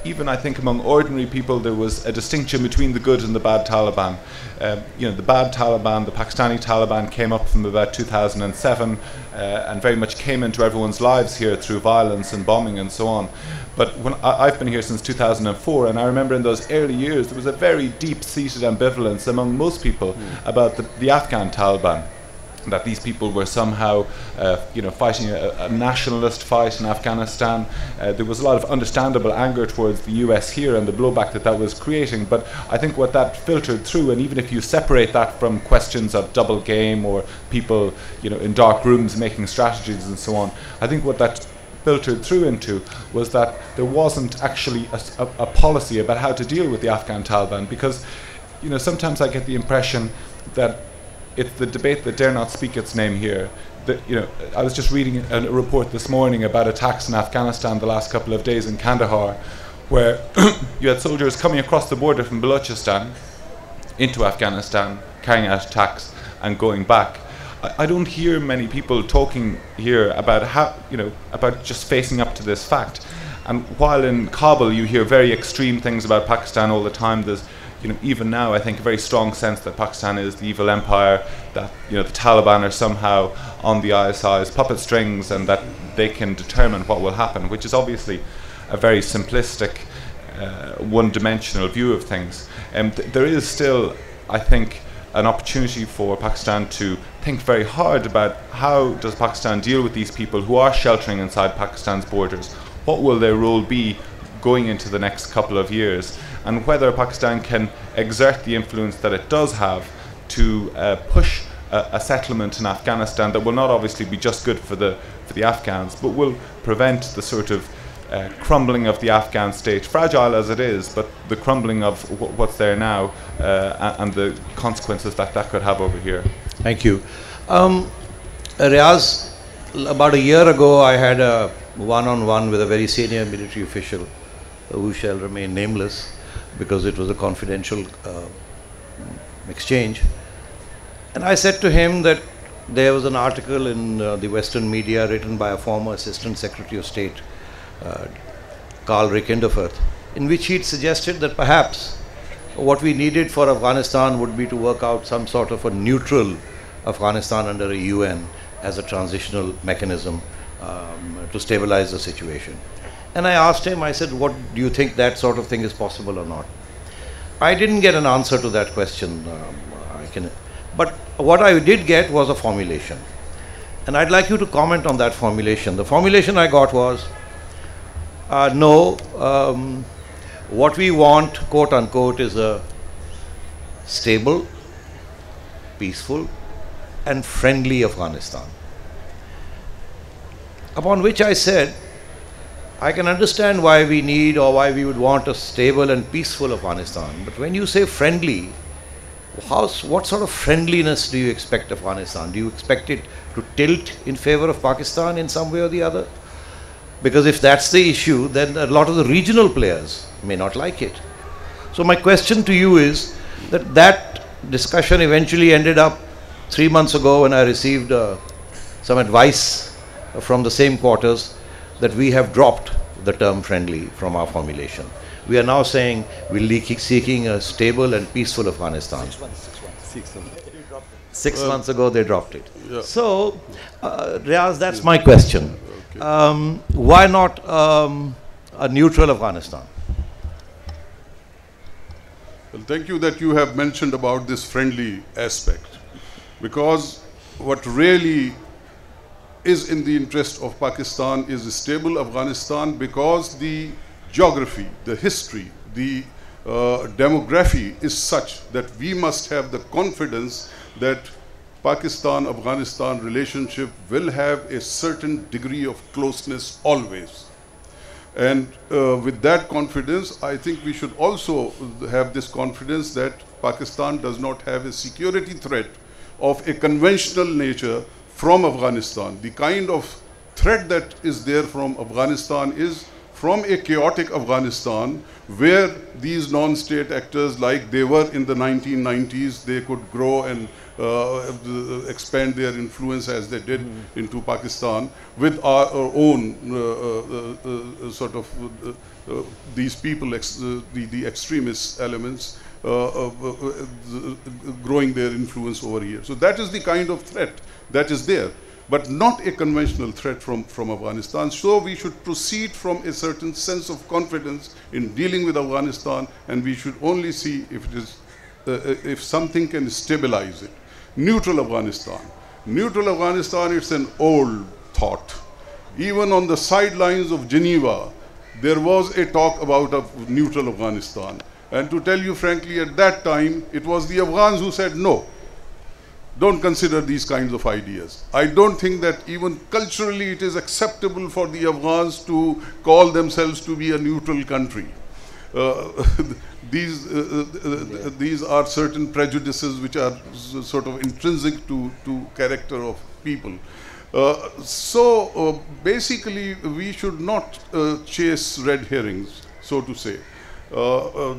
even I think among ordinary people there was a distinction between the good and the bad Taliban. The bad Taliban, the Pakistani Taliban, came up from about 2007 and very much came into everyone's lives here through violence and bombing and so on. But when I've been here since 2004, and I remember in those early years there was a very deep-seated ambivalence among most people about the Afghan Taliban, that these people were somehow fighting a nationalist fight in Afghanistan. There was a lot of understandable anger towards the US here and the blowback that was creating, but I think what that filtered through, and even if you separate that from questions of double game or people in dark rooms making strategies and so on, I think what that filtered through into was that there wasn't actually a policy about how to deal with the Afghan Taliban, because sometimes I get the impression that it's the debate that dare not speak its name here. I was just reading a report this morning about attacks in Afghanistan the last couple of days in Kandahar, where you had soldiers coming across the border from Balochistan into Afghanistan, carrying out attacks and going back. I don't hear many people talking here about how, about just facing up to this fact. And while in Kabul you hear very extreme things about Pakistan all the time, there's even now, I think, a very strong sense that Pakistan is the evil empire, that the Taliban are somehow on the ISI's puppet strings, and that they can determine what will happen, which is obviously a very simplistic, one-dimensional view of things. There is still, I think, an opportunity for Pakistan to think very hard about how does Pakistan deal with these people who are sheltering inside Pakistan's borders. What will their role be going into the next couple of years, and whether Pakistan can exert the influence that it does have to push a settlement in Afghanistan that will not obviously be just good for the Afghans, but will prevent the sort of crumbling of the Afghan state, fragile as it is, but the crumbling of what's there now and the consequences that could have over here. Thank you. Riaz, about a year ago I had a one-on-one with a very senior military official who shall remain nameless because it was a confidential exchange. And I said to him that there was an article in the Western media written by a former Assistant Secretary of State, Karl Rickenderfurth, in which he'd suggested that perhaps what we needed for Afghanistan would be to work out some sort of a neutral Afghanistan under a UN as a transitional mechanism to stabilize the situation. And I asked him, I said, what do you think that sort of thing is possible or not? I didn't get an answer to that question, but what I did get was a formulation. And I'd like you to comment on that formulation. The formulation I got was, what we want, quote unquote, is a stable, peaceful, and friendly Afghanistan. Upon which I said, I can understand why we need or why we would want a stable and peaceful Afghanistan. But when you say friendly, what sort of friendliness do you expect Afghanistan? Do you expect it to tilt in favor of Pakistan in some way or the other? Because if that's the issue, then a lot of the regional players may not like it. So my question to you is that discussion eventually ended up 3 months ago when I received some advice from the same quarters that we have dropped the term friendly from our formulation. We are now saying we'll be seeking a stable and peaceful Afghanistan. 6 months ago they dropped it. Yeah. So, Riaz, that's my question. Okay. Why not a neutral Afghanistan? Well, thank you that you have mentioned about this friendly aspect, because what really is in the interest of Pakistan is a stable Afghanistan, because the geography, the history, the demography is such that we must have the confidence that Pakistan-Afghanistan relationship will have a certain degree of closeness always. And with that confidence, I think we should also have this confidence that Pakistan does not have a security threat of a conventional nature from Afghanistan. The kind of threat that is there from Afghanistan is from a chaotic Afghanistan where these non-state actors, like they were in the 1990s, they could grow and expand their influence as they did into Pakistan with our own sort of these people, the extremist elements growing their influence over here. So that is the kind of threat that is there, but not a conventional threat from Afghanistan. So we should proceed from a certain sense of confidence in dealing with Afghanistan, and we should only see if it is if something can stabilize it. Neutral Afghanistan. Neutral Afghanistan, it's an old thought. Even on the sidelines of Geneva, there was a talk about a neutral Afghanistan. And to tell you frankly, at that time, it was the Afghans who said no. Don't consider these kinds of ideas. I don't think that even culturally it is acceptable for the Afghans to call themselves to be a neutral country. These are certain prejudices which are sort of intrinsic to character of people. Basically, we should not chase red herrings, so to say. So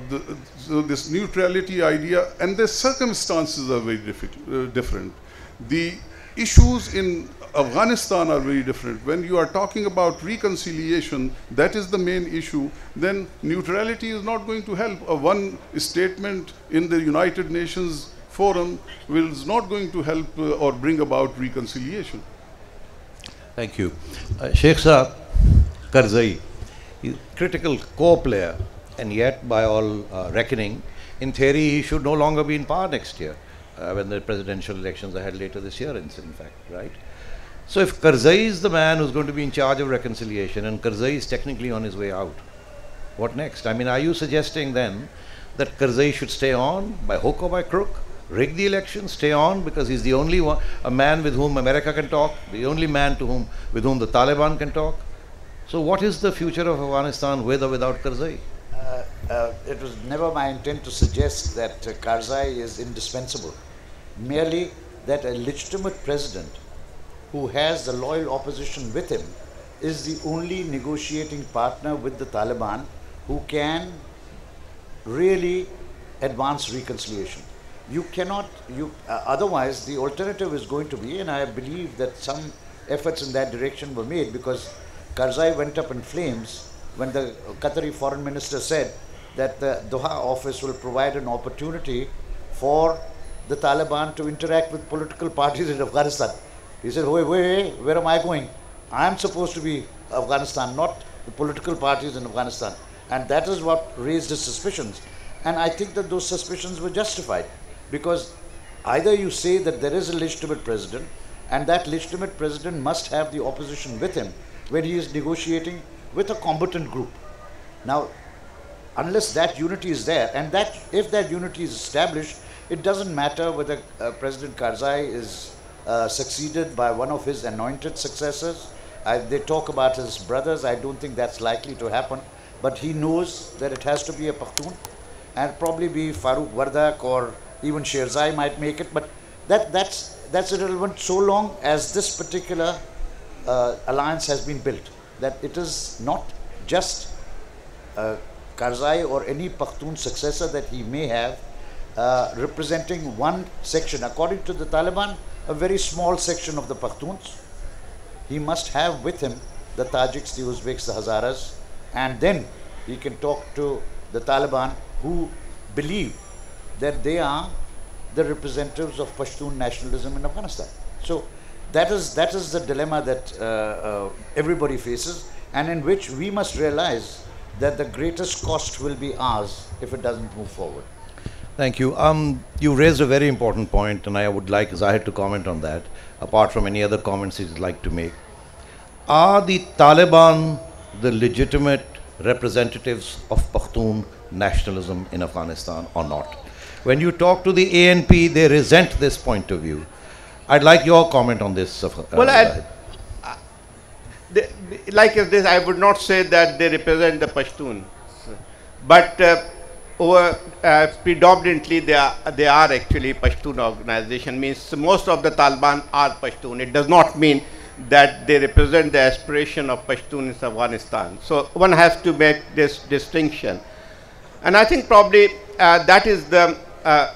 this neutrality idea, and the circumstances are very different. The issues in Afghanistan are very different. When you are talking about reconciliation, that is the main issue, then neutrality is not going to help. One statement in the United Nations Forum is not going to help or bring about reconciliation. Thank you. Sheikh Saab, Karzai, critical co-player, and yet by all reckoning, in theory he should no longer be in power next year when the presidential elections are held later this year, in fact, right? So if Karzai is the man who's going to be in charge of reconciliation and Karzai is technically on his way out, what next? I mean, are you suggesting then that Karzai should stay on by hook or by crook, rig the election, stay on because he's the only one, a man with whom America can talk, the only man with whom the Taliban can talk? So what is the future of Afghanistan with or without Karzai? It was never my intent to suggest that Karzai is indispensable. Merely that a legitimate president who has the loyal opposition with him is the only negotiating partner with the Taliban who can really advance reconciliation. You cannot, otherwise the alternative is going to be, and I believe that some efforts in that direction were made, because Karzai went up in flames when the Qatari foreign minister said that the Doha office will provide an opportunity for the Taliban to interact with political parties in Afghanistan. He said, wait, where am I going? I am supposed to be Afghanistan, not the political parties in Afghanistan. And that is what raised his suspicions. And I think that those suspicions were justified, because either you say that there is a legitimate president, and that legitimate president must have the opposition with him when he is negotiating with a combatant group. Now, unless that unity is there, and that if that unity is established, it doesn't matter whether President Karzai is succeeded by one of his anointed successors. They talk about his brothers. I don't think that's likely to happen, but he knows that it has to be a Pakhtun, and probably be Farooq Wardak or even Sherzai might make it, but that's irrelevant so long as this particular alliance has been built, that it is not just Karzai or any Pakhtun successor that he may have representing one section, according to the Taliban, a very small section of the Pakhtuns. He must have with him the Tajiks, the Uzbeks, the Hazaras, and then he can talk to the Taliban, who believe that they are the representatives of Pashtun nationalism in Afghanistan. So that is the dilemma that everybody faces, and in which we must realize that the greatest cost will be ours if it doesn't move forward. Thank you. You raised a very important point, and I would like Zahid to comment on that, apart from any other comments he'd like to make. Are the Taliban the legitimate representatives of Pakhtun nationalism in Afghanistan or not? When you talk to the ANP, they resent this point of view. I'd like your comment on this. Well, like this, I would not say that they represent the Pashtuns, but predominantly they are actually Pashtun organization. Means most of the Taliban are Pashtun. It does not mean that they represent the aspiration of Pashtun in Afghanistan. So one has to make this distinction, and I think probably that is the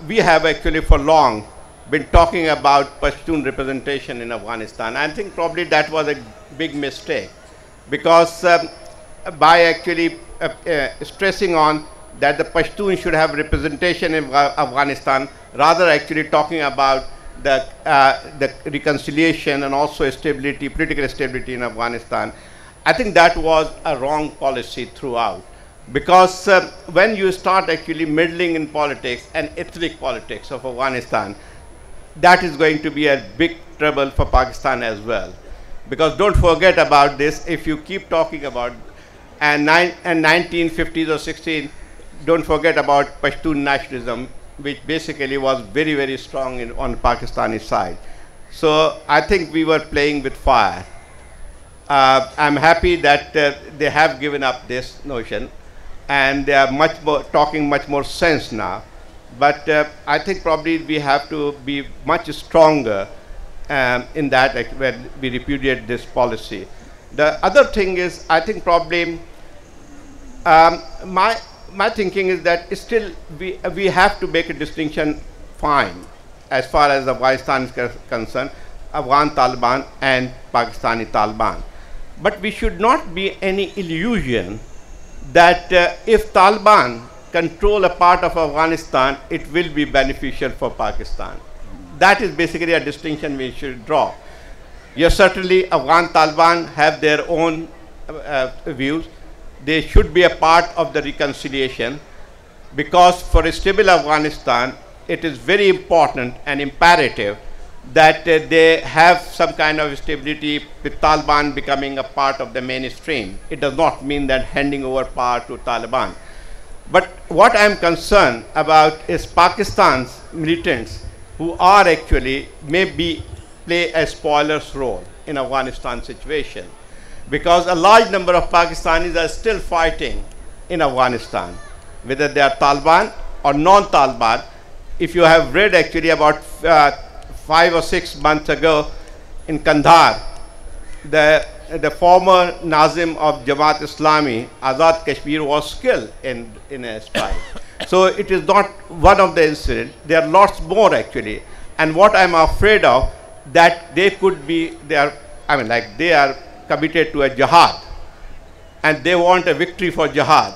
we have actually for long been talking about Pashtun representation in Afghanistan. I think probably that was a big mistake, because by actually stressing on that the Pashtun should have representation in Afghanistan, rather actually talking about the reconciliation and also stability, political stability in Afghanistan, I think that was a wrong policy throughout. Because when you start actually meddling in politics and ethnic politics of Afghanistan, that is going to be a big trouble for Pakistan as well. Because don't forget about this, if you keep talking about and 1950s or 16, don't forget about Pashtun nationalism, which basically was very, very strong on the Pakistani side. So I think we were playing with fire. I'm happy that they have given up this notion, and they are talking much more sense now. But I think probably we have to be much stronger in that when we repudiate this policy. The other thing is, I think probably my thinking is that still we have to make a distinction fine as far as Afghanistan is concerned, Afghan Taliban and Pakistani Taliban. But we should not be any illusion that if Taliban control a part of Afghanistan, it will be beneficial for Pakistan. That is basically a distinction we should draw. Yes, certainly Afghan Taliban have their own views. They should be a part of the reconciliation, because for a stable Afghanistan, it is very important and imperative that they have some kind of stability with Taliban becoming a part of the mainstream. It does not mean that handing over power to Taliban. But what I am concerned about is Pakistan's militants who are actually play a spoiler's role in Afghanistan situation, because a large number of Pakistanis are still fighting in Afghanistan, whether they are Taliban or non-Taliban. If you have read actually about 5 or 6 months ago in Kandahar, the former Nazim of Jamaat Islami, Azad Kashmir, was killed in a strike. So it is not one of the incidents. There are lots more actually. And what I'm afraid of, that they are committed to a jihad, and they want a victory for jihad.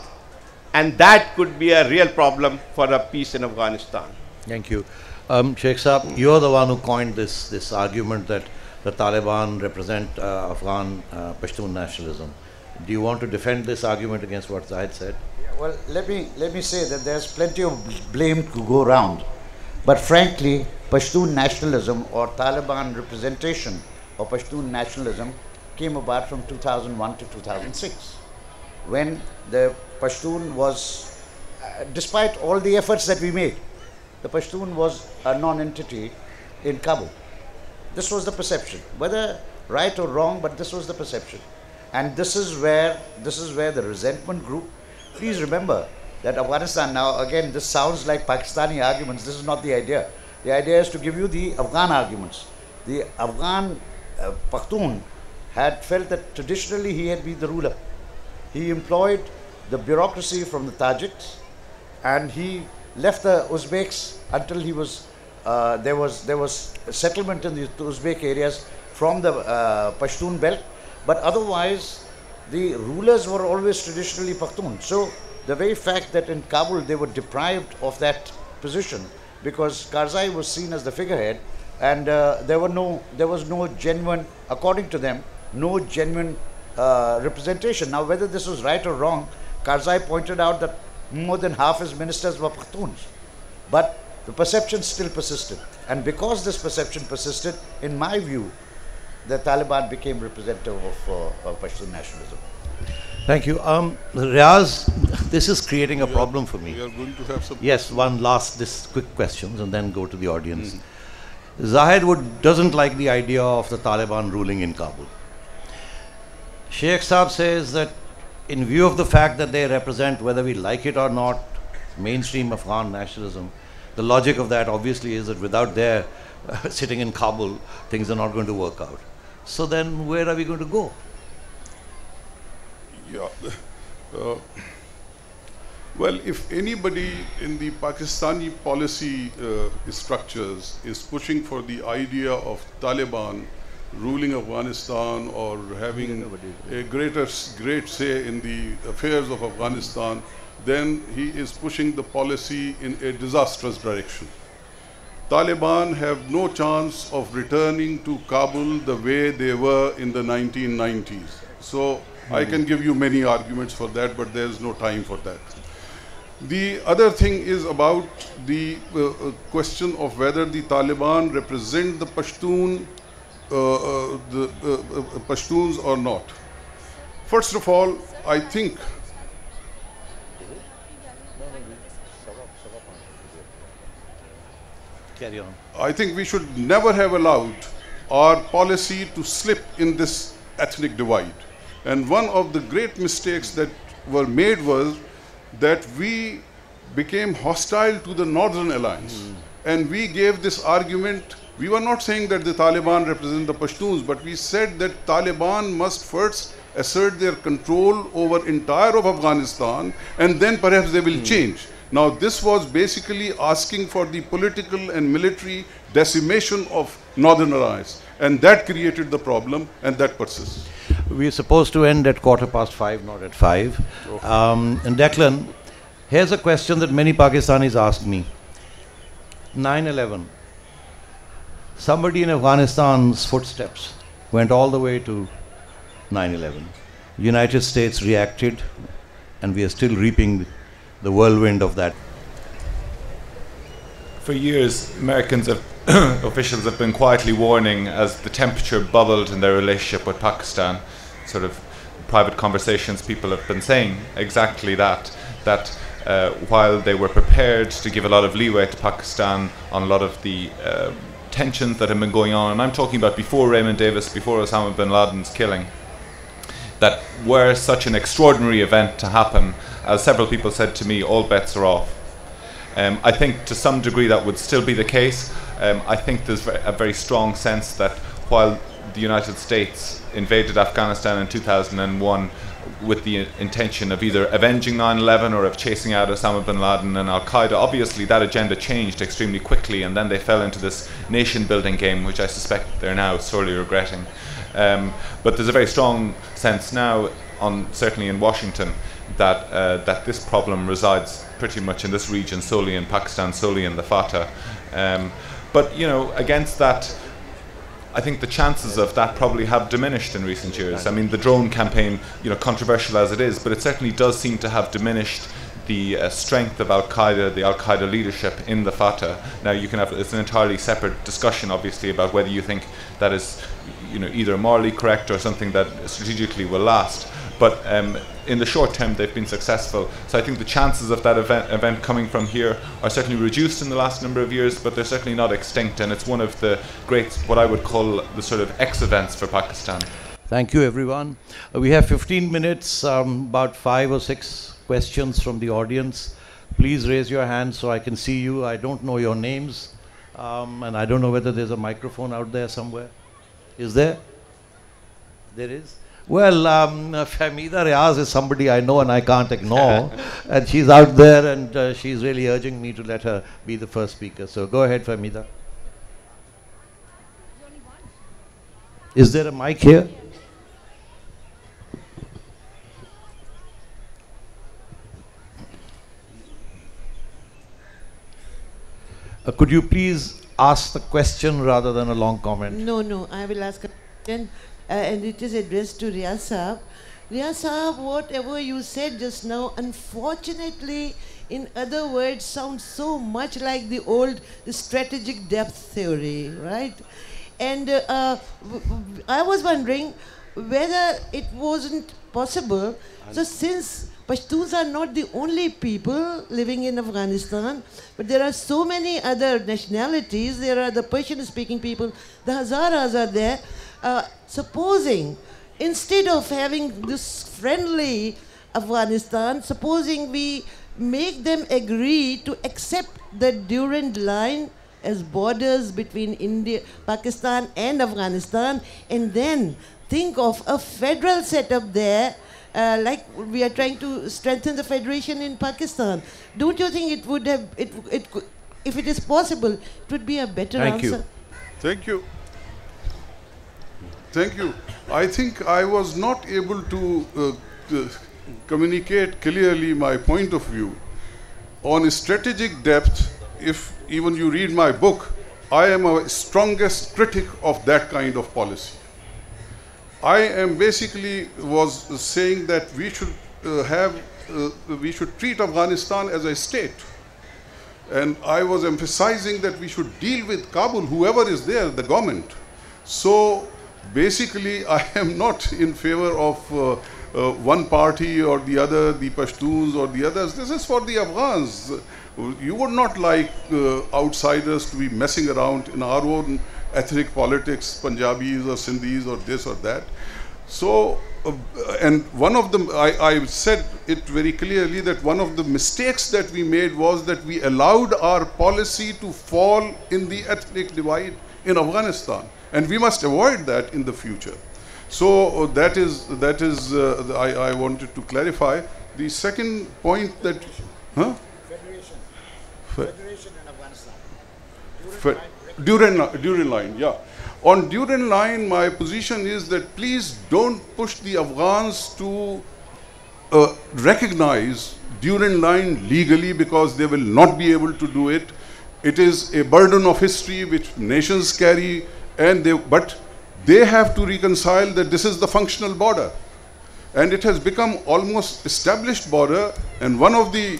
And that could be a real problem for a peace in Afghanistan. Thank you. Sheikh Saab, you're the one who coined this argument that the Taliban represent Afghan Pashtun nationalism. Do you want to defend this argument against what Zahid said? Yeah, well, let me say that there's plenty of blame to go around. But frankly, Pashtun nationalism or Taliban representation of Pashtun nationalism came about from 2001 to 2006, when the Pashtun was, despite all the efforts that we made, the Pashtun was a non-entity in Kabul. This was the perception, whether right or wrong, but this was the perception. And this is where the resentment grew. Please remember that Afghanistan, now again, this sounds like Pakistani arguments. This is not the idea. The idea is to give you the Afghan arguments. The Afghan Pakhtun had felt that traditionally he had been the ruler. He employed the bureaucracy from the Tajiks, and he left the Uzbeks until he was there was settlement in the Uzbek areas from the Pashtun belt, but otherwise the rulers were always traditionally Pakhtun. So the very fact that in Kabul they were deprived of that position because Karzai was seen as the figurehead, and there was no genuine, according to them, no genuine representation. Now, whether this was right or wrong, Karzai pointed out that more than half his ministers were Pakhtuns, but the perception still persisted. And because this perception persisted, in my view, the Taliban became representative of Pashtun nationalism. Thank you. Riaz, this is creating a problem for me. We are going to have some. Yes, one last, this quick questions and then go to the audience. Zahid doesn't like the idea of the Taliban ruling in Kabul. Sheikh Saab says that in view of the fact that they represent, whether we like it or not, mainstream Afghan nationalism, the logic of that obviously is that without their sitting in Kabul, things are not going to work out. So then where are we going to go? Yeah. Well, if anybody in the Pakistani policy structures is pushing for the idea of Taliban ruling Afghanistan or having a great say in the affairs of Afghanistan, then he is pushing the policy in a disastrous direction. Taliban have no chance of returning to Kabul the way they were in the 1990s. So I can give you many arguments for that, but there is no time for that. The other thing is about the question of whether the Taliban represent the Pashtuns or not. First of all, I think Carry on. I think we should never have allowed our policy to slip in this ethnic divide. And one of the great mistakes that were made was that we became hostile to the Northern Alliance. And we gave this argument. We were not saying that the Taliban represent the Pashtuns, but we said that Taliban must first assert their control over entire of Afghanistan, and then perhaps they will change. Now, this was basically asking for the political and military decimation of Northern Alliance, and that created the problem, and that persists. We're supposed to end at 5:15, not at 5. And Declan, here's a question that many Pakistanis ask me. 9/11. Somebody in Afghanistan's footsteps went all the way to 9/11. United States reacted, and we are still reaping the whirlwind of that. For years, Americans have officials have been quietly warning as the temperature bubbled in their relationship with Pakistan. Sort of private conversations, people have been saying exactly that while they were prepared to give a lot of leeway to Pakistan on a lot of the tensions that have been going on, and I'm talking about before Raymond Davis, before Osama bin Laden's killing, that were such an extraordinary event to happen, as several people said to me, all bets are off. I think to some degree that would still be the case. I think there's a very strong sense that while the United States invaded Afghanistan in 2001 with the intention of either avenging 9/11 or of chasing out Osama bin Laden and Al-Qaeda, obviously that agenda changed extremely quickly, and then they fell into this nation-building game, which I suspect they're now sorely regretting. But there's a very strong sense now, certainly in Washington, that this problem resides pretty much in this region, solely in Pakistan, solely in the Fatah. But against that, I think the chances of that probably have diminished in recent years. I mean, the drone campaign, controversial as it is, but it certainly does seem to have diminished the strength of Al-Qaeda, the Al-Qaeda leadership in the Fatah. Now, it's an entirely separate discussion, obviously, about whether you think that is, either morally correct or something that strategically will last. But in the short term, they've been successful. So I think the chances of that event coming from here are certainly reduced in the last number of years, but they're certainly not extinct. And it's one of the great, what I would call the sort of X-events for Pakistan. Thank you, everyone. We have 15 minutes, about 5 or 6 questions from the audience. Please raise your hand so I can see you. I don't know your names, and I don't know whether there's a microphone out there somewhere. Is there? There is? Well, Fahmida Riaz is somebody I know and I can't ignore. And she's out there, and she's really urging me to let her be the first speaker. So go ahead, Fahmida. Is there a mic here? Could you please ask the question rather than a long comment? No, I will ask a question. And it is addressed to Riaz Saab. Riaz Saab, whatever you said just now, unfortunately, in other words, sounds so much like the old strategic depth theory, right? And I was wondering, whether it wasn't possible. So since Pashtuns are not the only people living in Afghanistan, but there are so many other nationalities. There are the Persian-speaking people, the Hazaras are there. Supposing, instead of having this friendly Afghanistan, supposing we make them agree to accept the Durand line as borders between India, Pakistan and Afghanistan, and then think of a federal setup there, like we are trying to strengthen the federation in Pakistan. Don't you think it would have, if it is possible, it would be a better answer? Thank you. Thank you. I think I was not able to communicate clearly my point of view. On strategic depth, if even you read my book, I am a strongest critic of that kind of policy. I am basically was saying that we should we should treat Afghanistan as a state. And I was emphasizing that we should deal with Kabul, whoever is there, the government. So basically, I am not in favor of one party or the other, the Pashtuns or the others. This is for the Afghans. You would not like outsiders to be messing around in our own ethnic politics, Punjabis or Sindhis or this or that. So, and one of them, I said it very clearly that one of the mistakes that we made was that we allowed our policy to fall in the ethnic divide in Afghanistan. And we must avoid that in the future. So that is I wanted to clarify. The second point that, Federation. Federation in Afghanistan. Durand line, yeah. On Durand line, my position is that please don't push the Afghans to recognize Durand line legally, because they will not be able to do it. It is a burden of history which nations carry, and but they have to reconcile that this is the functional border. And it has become almost established border. And one of the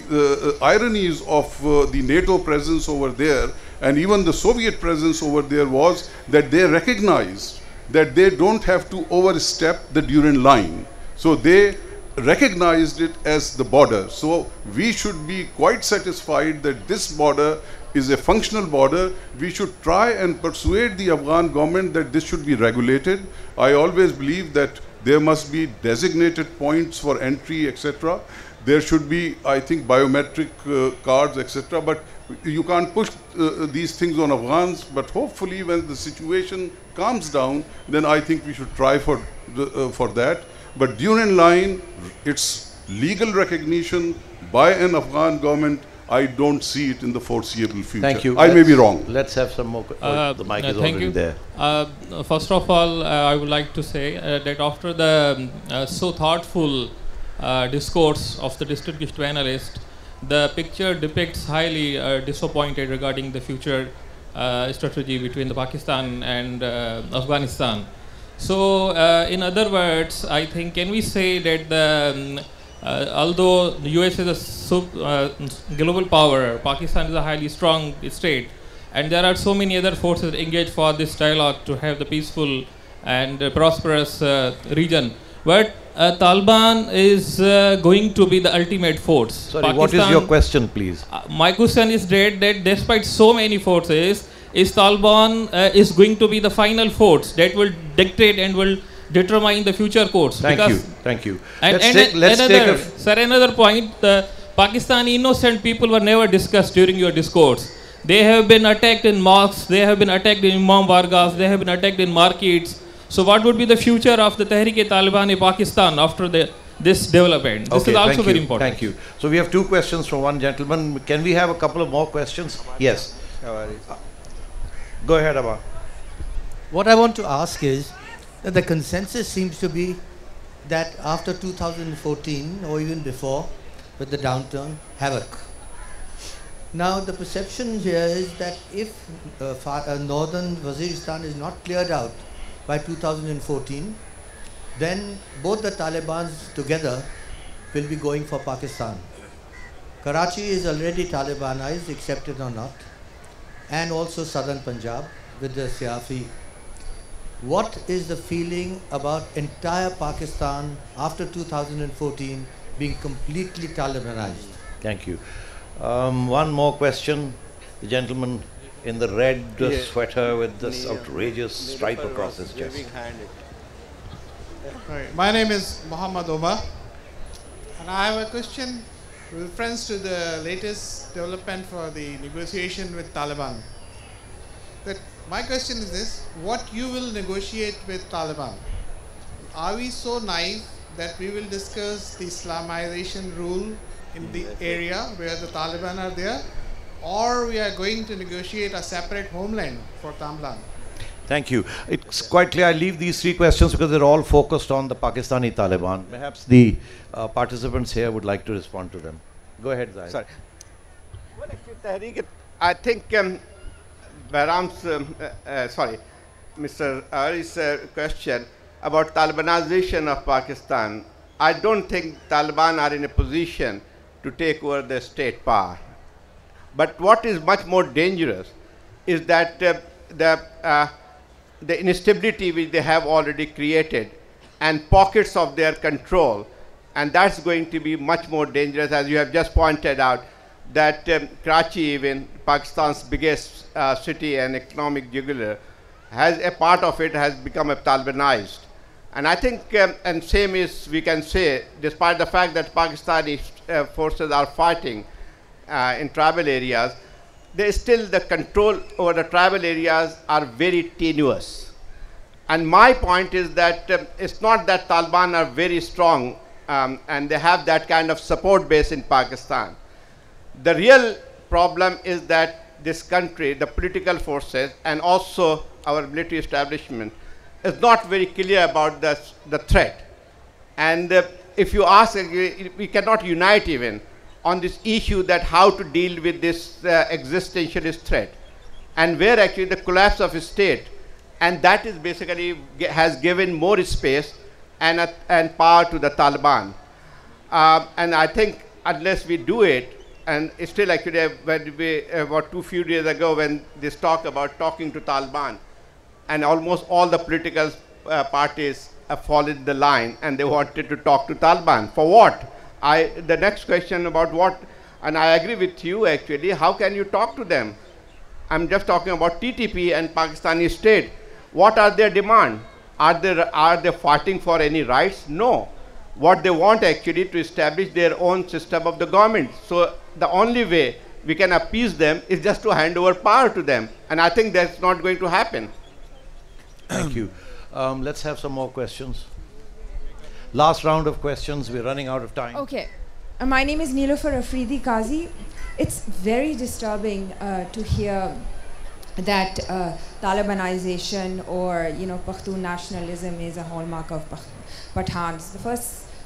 ironies of the NATO presence over there, and even the Soviet presence over there, was that they recognized that they don't have to overstep the Durand line. So they recognized it as the border. So we should be quite satisfied that this border is a functional border. We should try and persuade the Afghan government that this should be regulated. I always believe that there must be designated points for entry, etc. There should be, I think, biometric cards, etc. But you can't push these things on Afghans. But hopefully, when the situation calms down, then I think we should try for that. But Durand line, its legal recognition by an Afghan government, I don't see it in the foreseeable future. Thank you. I may be wrong. Let's have some more. The mic is already there. First of all, I would like to say that after the so thoughtful discourse of the distinguished analyst, the picture depicts highly disappointed regarding the future strategy between the Pakistan and Afghanistan. So, in other words, I think, can we say that the although the US is a global power, Pakistan is a highly strong state, and there are so many other forces engaged for this dialogue to have the peaceful and prosperous region. But Taliban is going to be the ultimate force. Sorry, Pakistan, what is your question, please? My question is that despite so many forces, is Taliban is going to be the final force that will dictate and will determine the future course. Thank you. Another point, the Pakistani innocent people were never discussed during your discourse. They have been attacked in mosques, they have been attacked in Imam Vargas, they have been attacked in markets. So what would be the future of the Tehrik-e-Taliban in Pakistan after this development? This is also very important. Thank you. So we have two questions from one gentleman. Can we have a couple of more questions? Yes. Go ahead, Abba. What I want to ask is that the consensus seems to be that after 2014 or even before, with the downturn, havoc. Now the perception here is that if northern Waziristan is not cleared out by 2014, then both the Talibans together will be going for Pakistan. Karachi is already Talibanized, accepted or not, and also southern Punjab with the Siafi what is the feeling about entire Pakistan after 2014 being completely Talibanized? Thank you. One more question. The gentleman in the red sweater with this outrageous stripe across his chest. My name is Muhammad Omar, and I have a question with reference to the latest development for the negotiation with Taliban. My question is this: what you will negotiate with Taliban? Are we so naive that we will discuss the Islamization rule in the area where the Taliban are there, or we are going to negotiate a separate homeland for Taliban? Thank you. It's quite clear. I leave these three questions because they're all focused on the Pakistani Taliban. Perhaps the participants here would like to respond to them. Go ahead, Zahid. Sorry. Well, actually, Tehreek, I think Mr. Ari's question about Talibanization of Pakistan, I don't think Taliban are in a position to take over the state power. But what is much more dangerous is that the instability which they have already created and pockets of their control, and that's going to be much more dangerous, as you have just pointed out, that Karachi, even Pakistan's biggest city and economic jugular, has a part of it has become a Talibanized. And I think, and same is we can say, despite the fact that Pakistani forces are fighting in tribal areas, there is still the control over the tribal areas are very tenuous. And my point is that it's not that Taliban are very strong and they have that kind of support base in Pakistan. The real problem is that this country, the political forces, and also our military establishment is not very clear about the threat. And if you ask, we cannot unite even on this issue that how to deal with this existentialist threat, and where actually the collapse of a state, and that is basically has given more space and power to the Taliban. And I think unless we do it, and still actually when we, about few days ago when this talk about talking to Taliban, and almost all the political parties have followed the line and they wanted to talk to Taliban. For what? The next question about what, and I agree with you actually, how can you talk to them? I'm just talking about TTP and Pakistani state. What are their demands? Are they fighting for any rights? No. What they want actually to establish their own system of the government. So the only way we can appease them is just to hand over power to them. And I think that's not going to happen. Thank you. Let's have some more questions. Last round of questions. We're running out of time. Okay. My name is Niloufar Afridi Qazi. It's very disturbing to hear that Talibanization or Pakhtun nationalism is a hallmark of Pathans.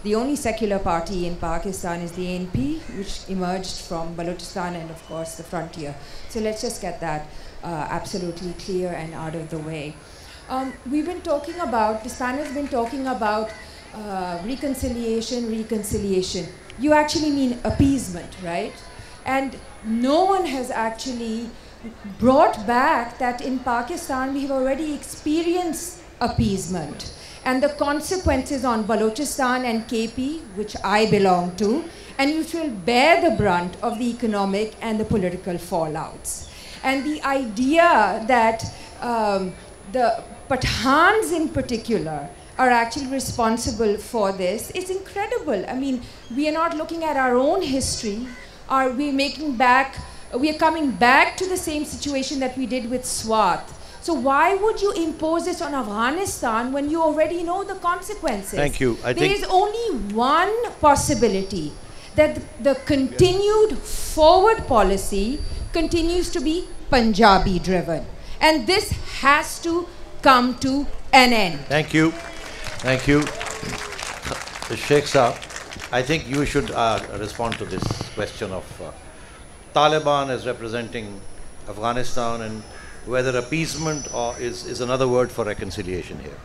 The only secular party in Pakistan is the ANP, which emerged from Balochistan and of course the frontier. So let's just get that absolutely clear and out of the way. We've been talking about, this panel's been talking about reconciliation. You actually mean appeasement, right? And no one has actually brought back that in Pakistan we have already experienced appeasement and the consequences on Balochistan and KP, which I belong to, and which will bear the brunt of the economic and the political fallouts. And the idea that the Pathans in particular are actually responsible for this is incredible. I mean, we are not looking at our own history. We are coming back to the same situation that we did with Swat. So why would you impose this on Afghanistan when you already know the consequences? Thank you. There is only one possibility, that the continued forward policy continues to be Punjabi driven. And this has to come to an end. Thank you. Thank you. Sheikh Saab, I think you should respond to this question of Taliban as representing Afghanistan and whether appeasement is another word for reconciliation here.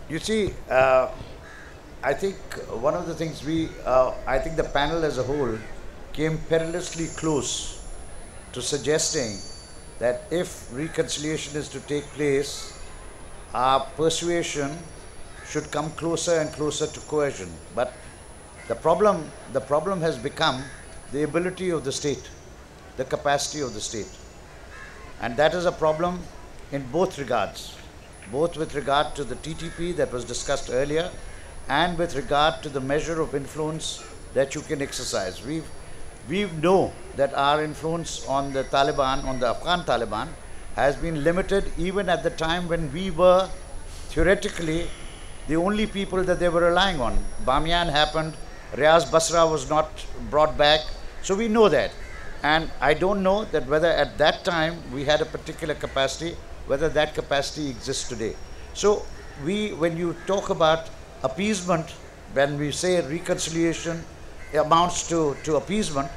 You see, I think one of the things I think the panel as a whole came perilously close to suggesting that if reconciliation is to take place, our persuasion should come closer and closer to coercion. But the problem has become the ability of the state, the capacity of the state. And that is a problem in both regards, both with regard to the TTP that was discussed earlier and with regard to the measure of influence that you can exercise. We know that our influence on the Taliban, on the Afghan Taliban, has been limited even at the time when we were theoretically the only people that they were relying on. Bamiyan happened, Riaz Basra was not brought back, so we know that. And I don't know that whether at that time we had a particular capacity, whether that capacity exists today. So when you talk about appeasement, when we say reconciliation amounts to appeasement,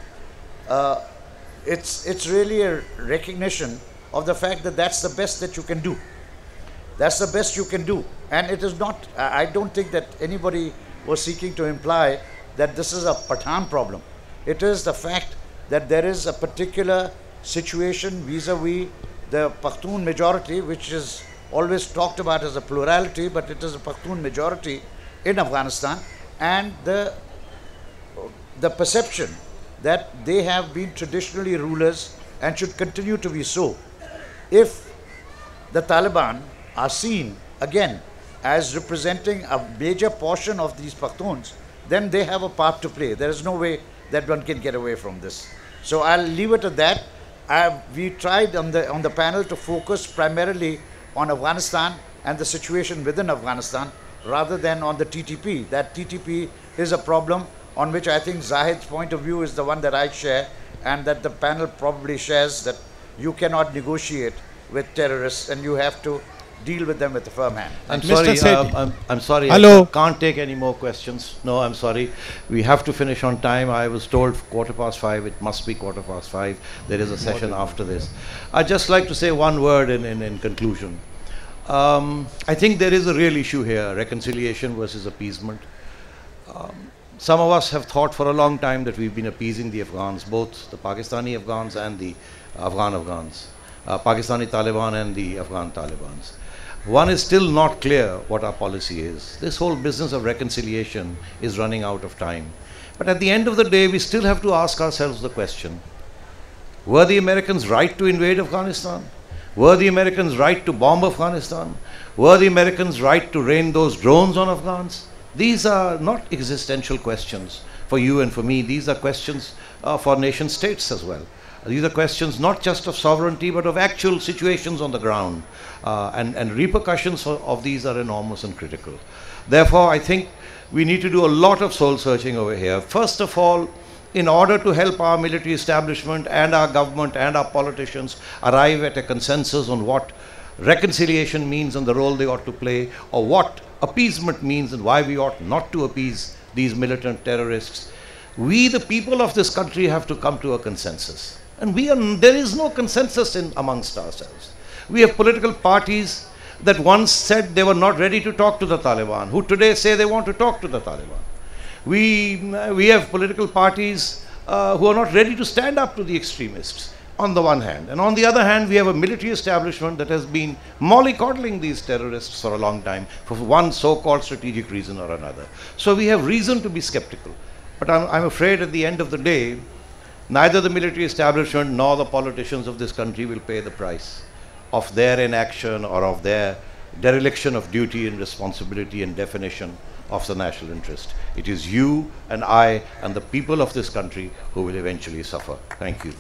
it's really a recognition of the fact that that's the best that you can do. That's the best you can do. And it is not, I don't think that anybody was seeking to imply that this is a Pathan problem. It is the fact that there is a particular situation vis-a-vis the Pashtun majority, which is always talked about as a plurality, but it is a Pashtun majority in Afghanistan, and the perception that they have been traditionally rulers and should continue to be so. If the Taliban are seen again as representing a major portion of these Pashtuns, then they have a part to play. There is no way that one can get away from this. So I'll leave it at that. We tried on the panel to focus primarily on Afghanistan and the situation within Afghanistan rather than on the TTP. That TTP is a problem on which I think Zahid's point of view is the one that I share, and that the panel probably shares, that you cannot negotiate with terrorists and you have to deal with them with a firm hand. I'm sorry, I'm sorry. Hello. I can't take any more questions. No, I'm sorry. We have to finish on time. I was told 5:15. It must be 5:15. There is a session after this. I'd just like to say one word in conclusion. I think there is a real issue here, reconciliation versus appeasement. Some of us have thought for a long time that we've been appeasing the Afghans, both the Pakistani Afghans and the Afghan Afghans, Pakistani Taliban and the Afghan Talibans. One is still not clear what our policy is. This whole business of reconciliation is running out of time. But at the end of the day, we still have to ask ourselves the question, were the Americans right to invade Afghanistan? Were the Americans right to bomb Afghanistan? Were the Americans right to rain those drones on Afghans? These are not existential questions for you and for me. These are questions for nation states as well. These are questions not just of sovereignty, but of actual situations on the ground. And repercussions of these are enormous and critical. Therefore, I think we need to do a lot of soul searching over here. First of all, in order to help our military establishment and our government and our politicians arrive at a consensus on what reconciliation means and the role they ought to play, or what appeasement means and why we ought not to appease these militant terrorists, we, the people of this country, have to come to a consensus. And there is no consensus amongst ourselves. We have political parties that once said they were not ready to talk to the Taliban, who today say they want to talk to the Taliban. We have political parties who are not ready to stand up to the extremists, on the one hand. And on the other hand, we have a military establishment that has been mollycoddling these terrorists for a long time for one so-called strategic reason or another. So we have reason to be skeptical. But I'm afraid at the end of the day, neither the military establishment nor the politicians of this country will pay the price of their inaction or of their dereliction of duty and responsibility and definition of the national interest. It is you and I and the people of this country who will eventually suffer. Thank you.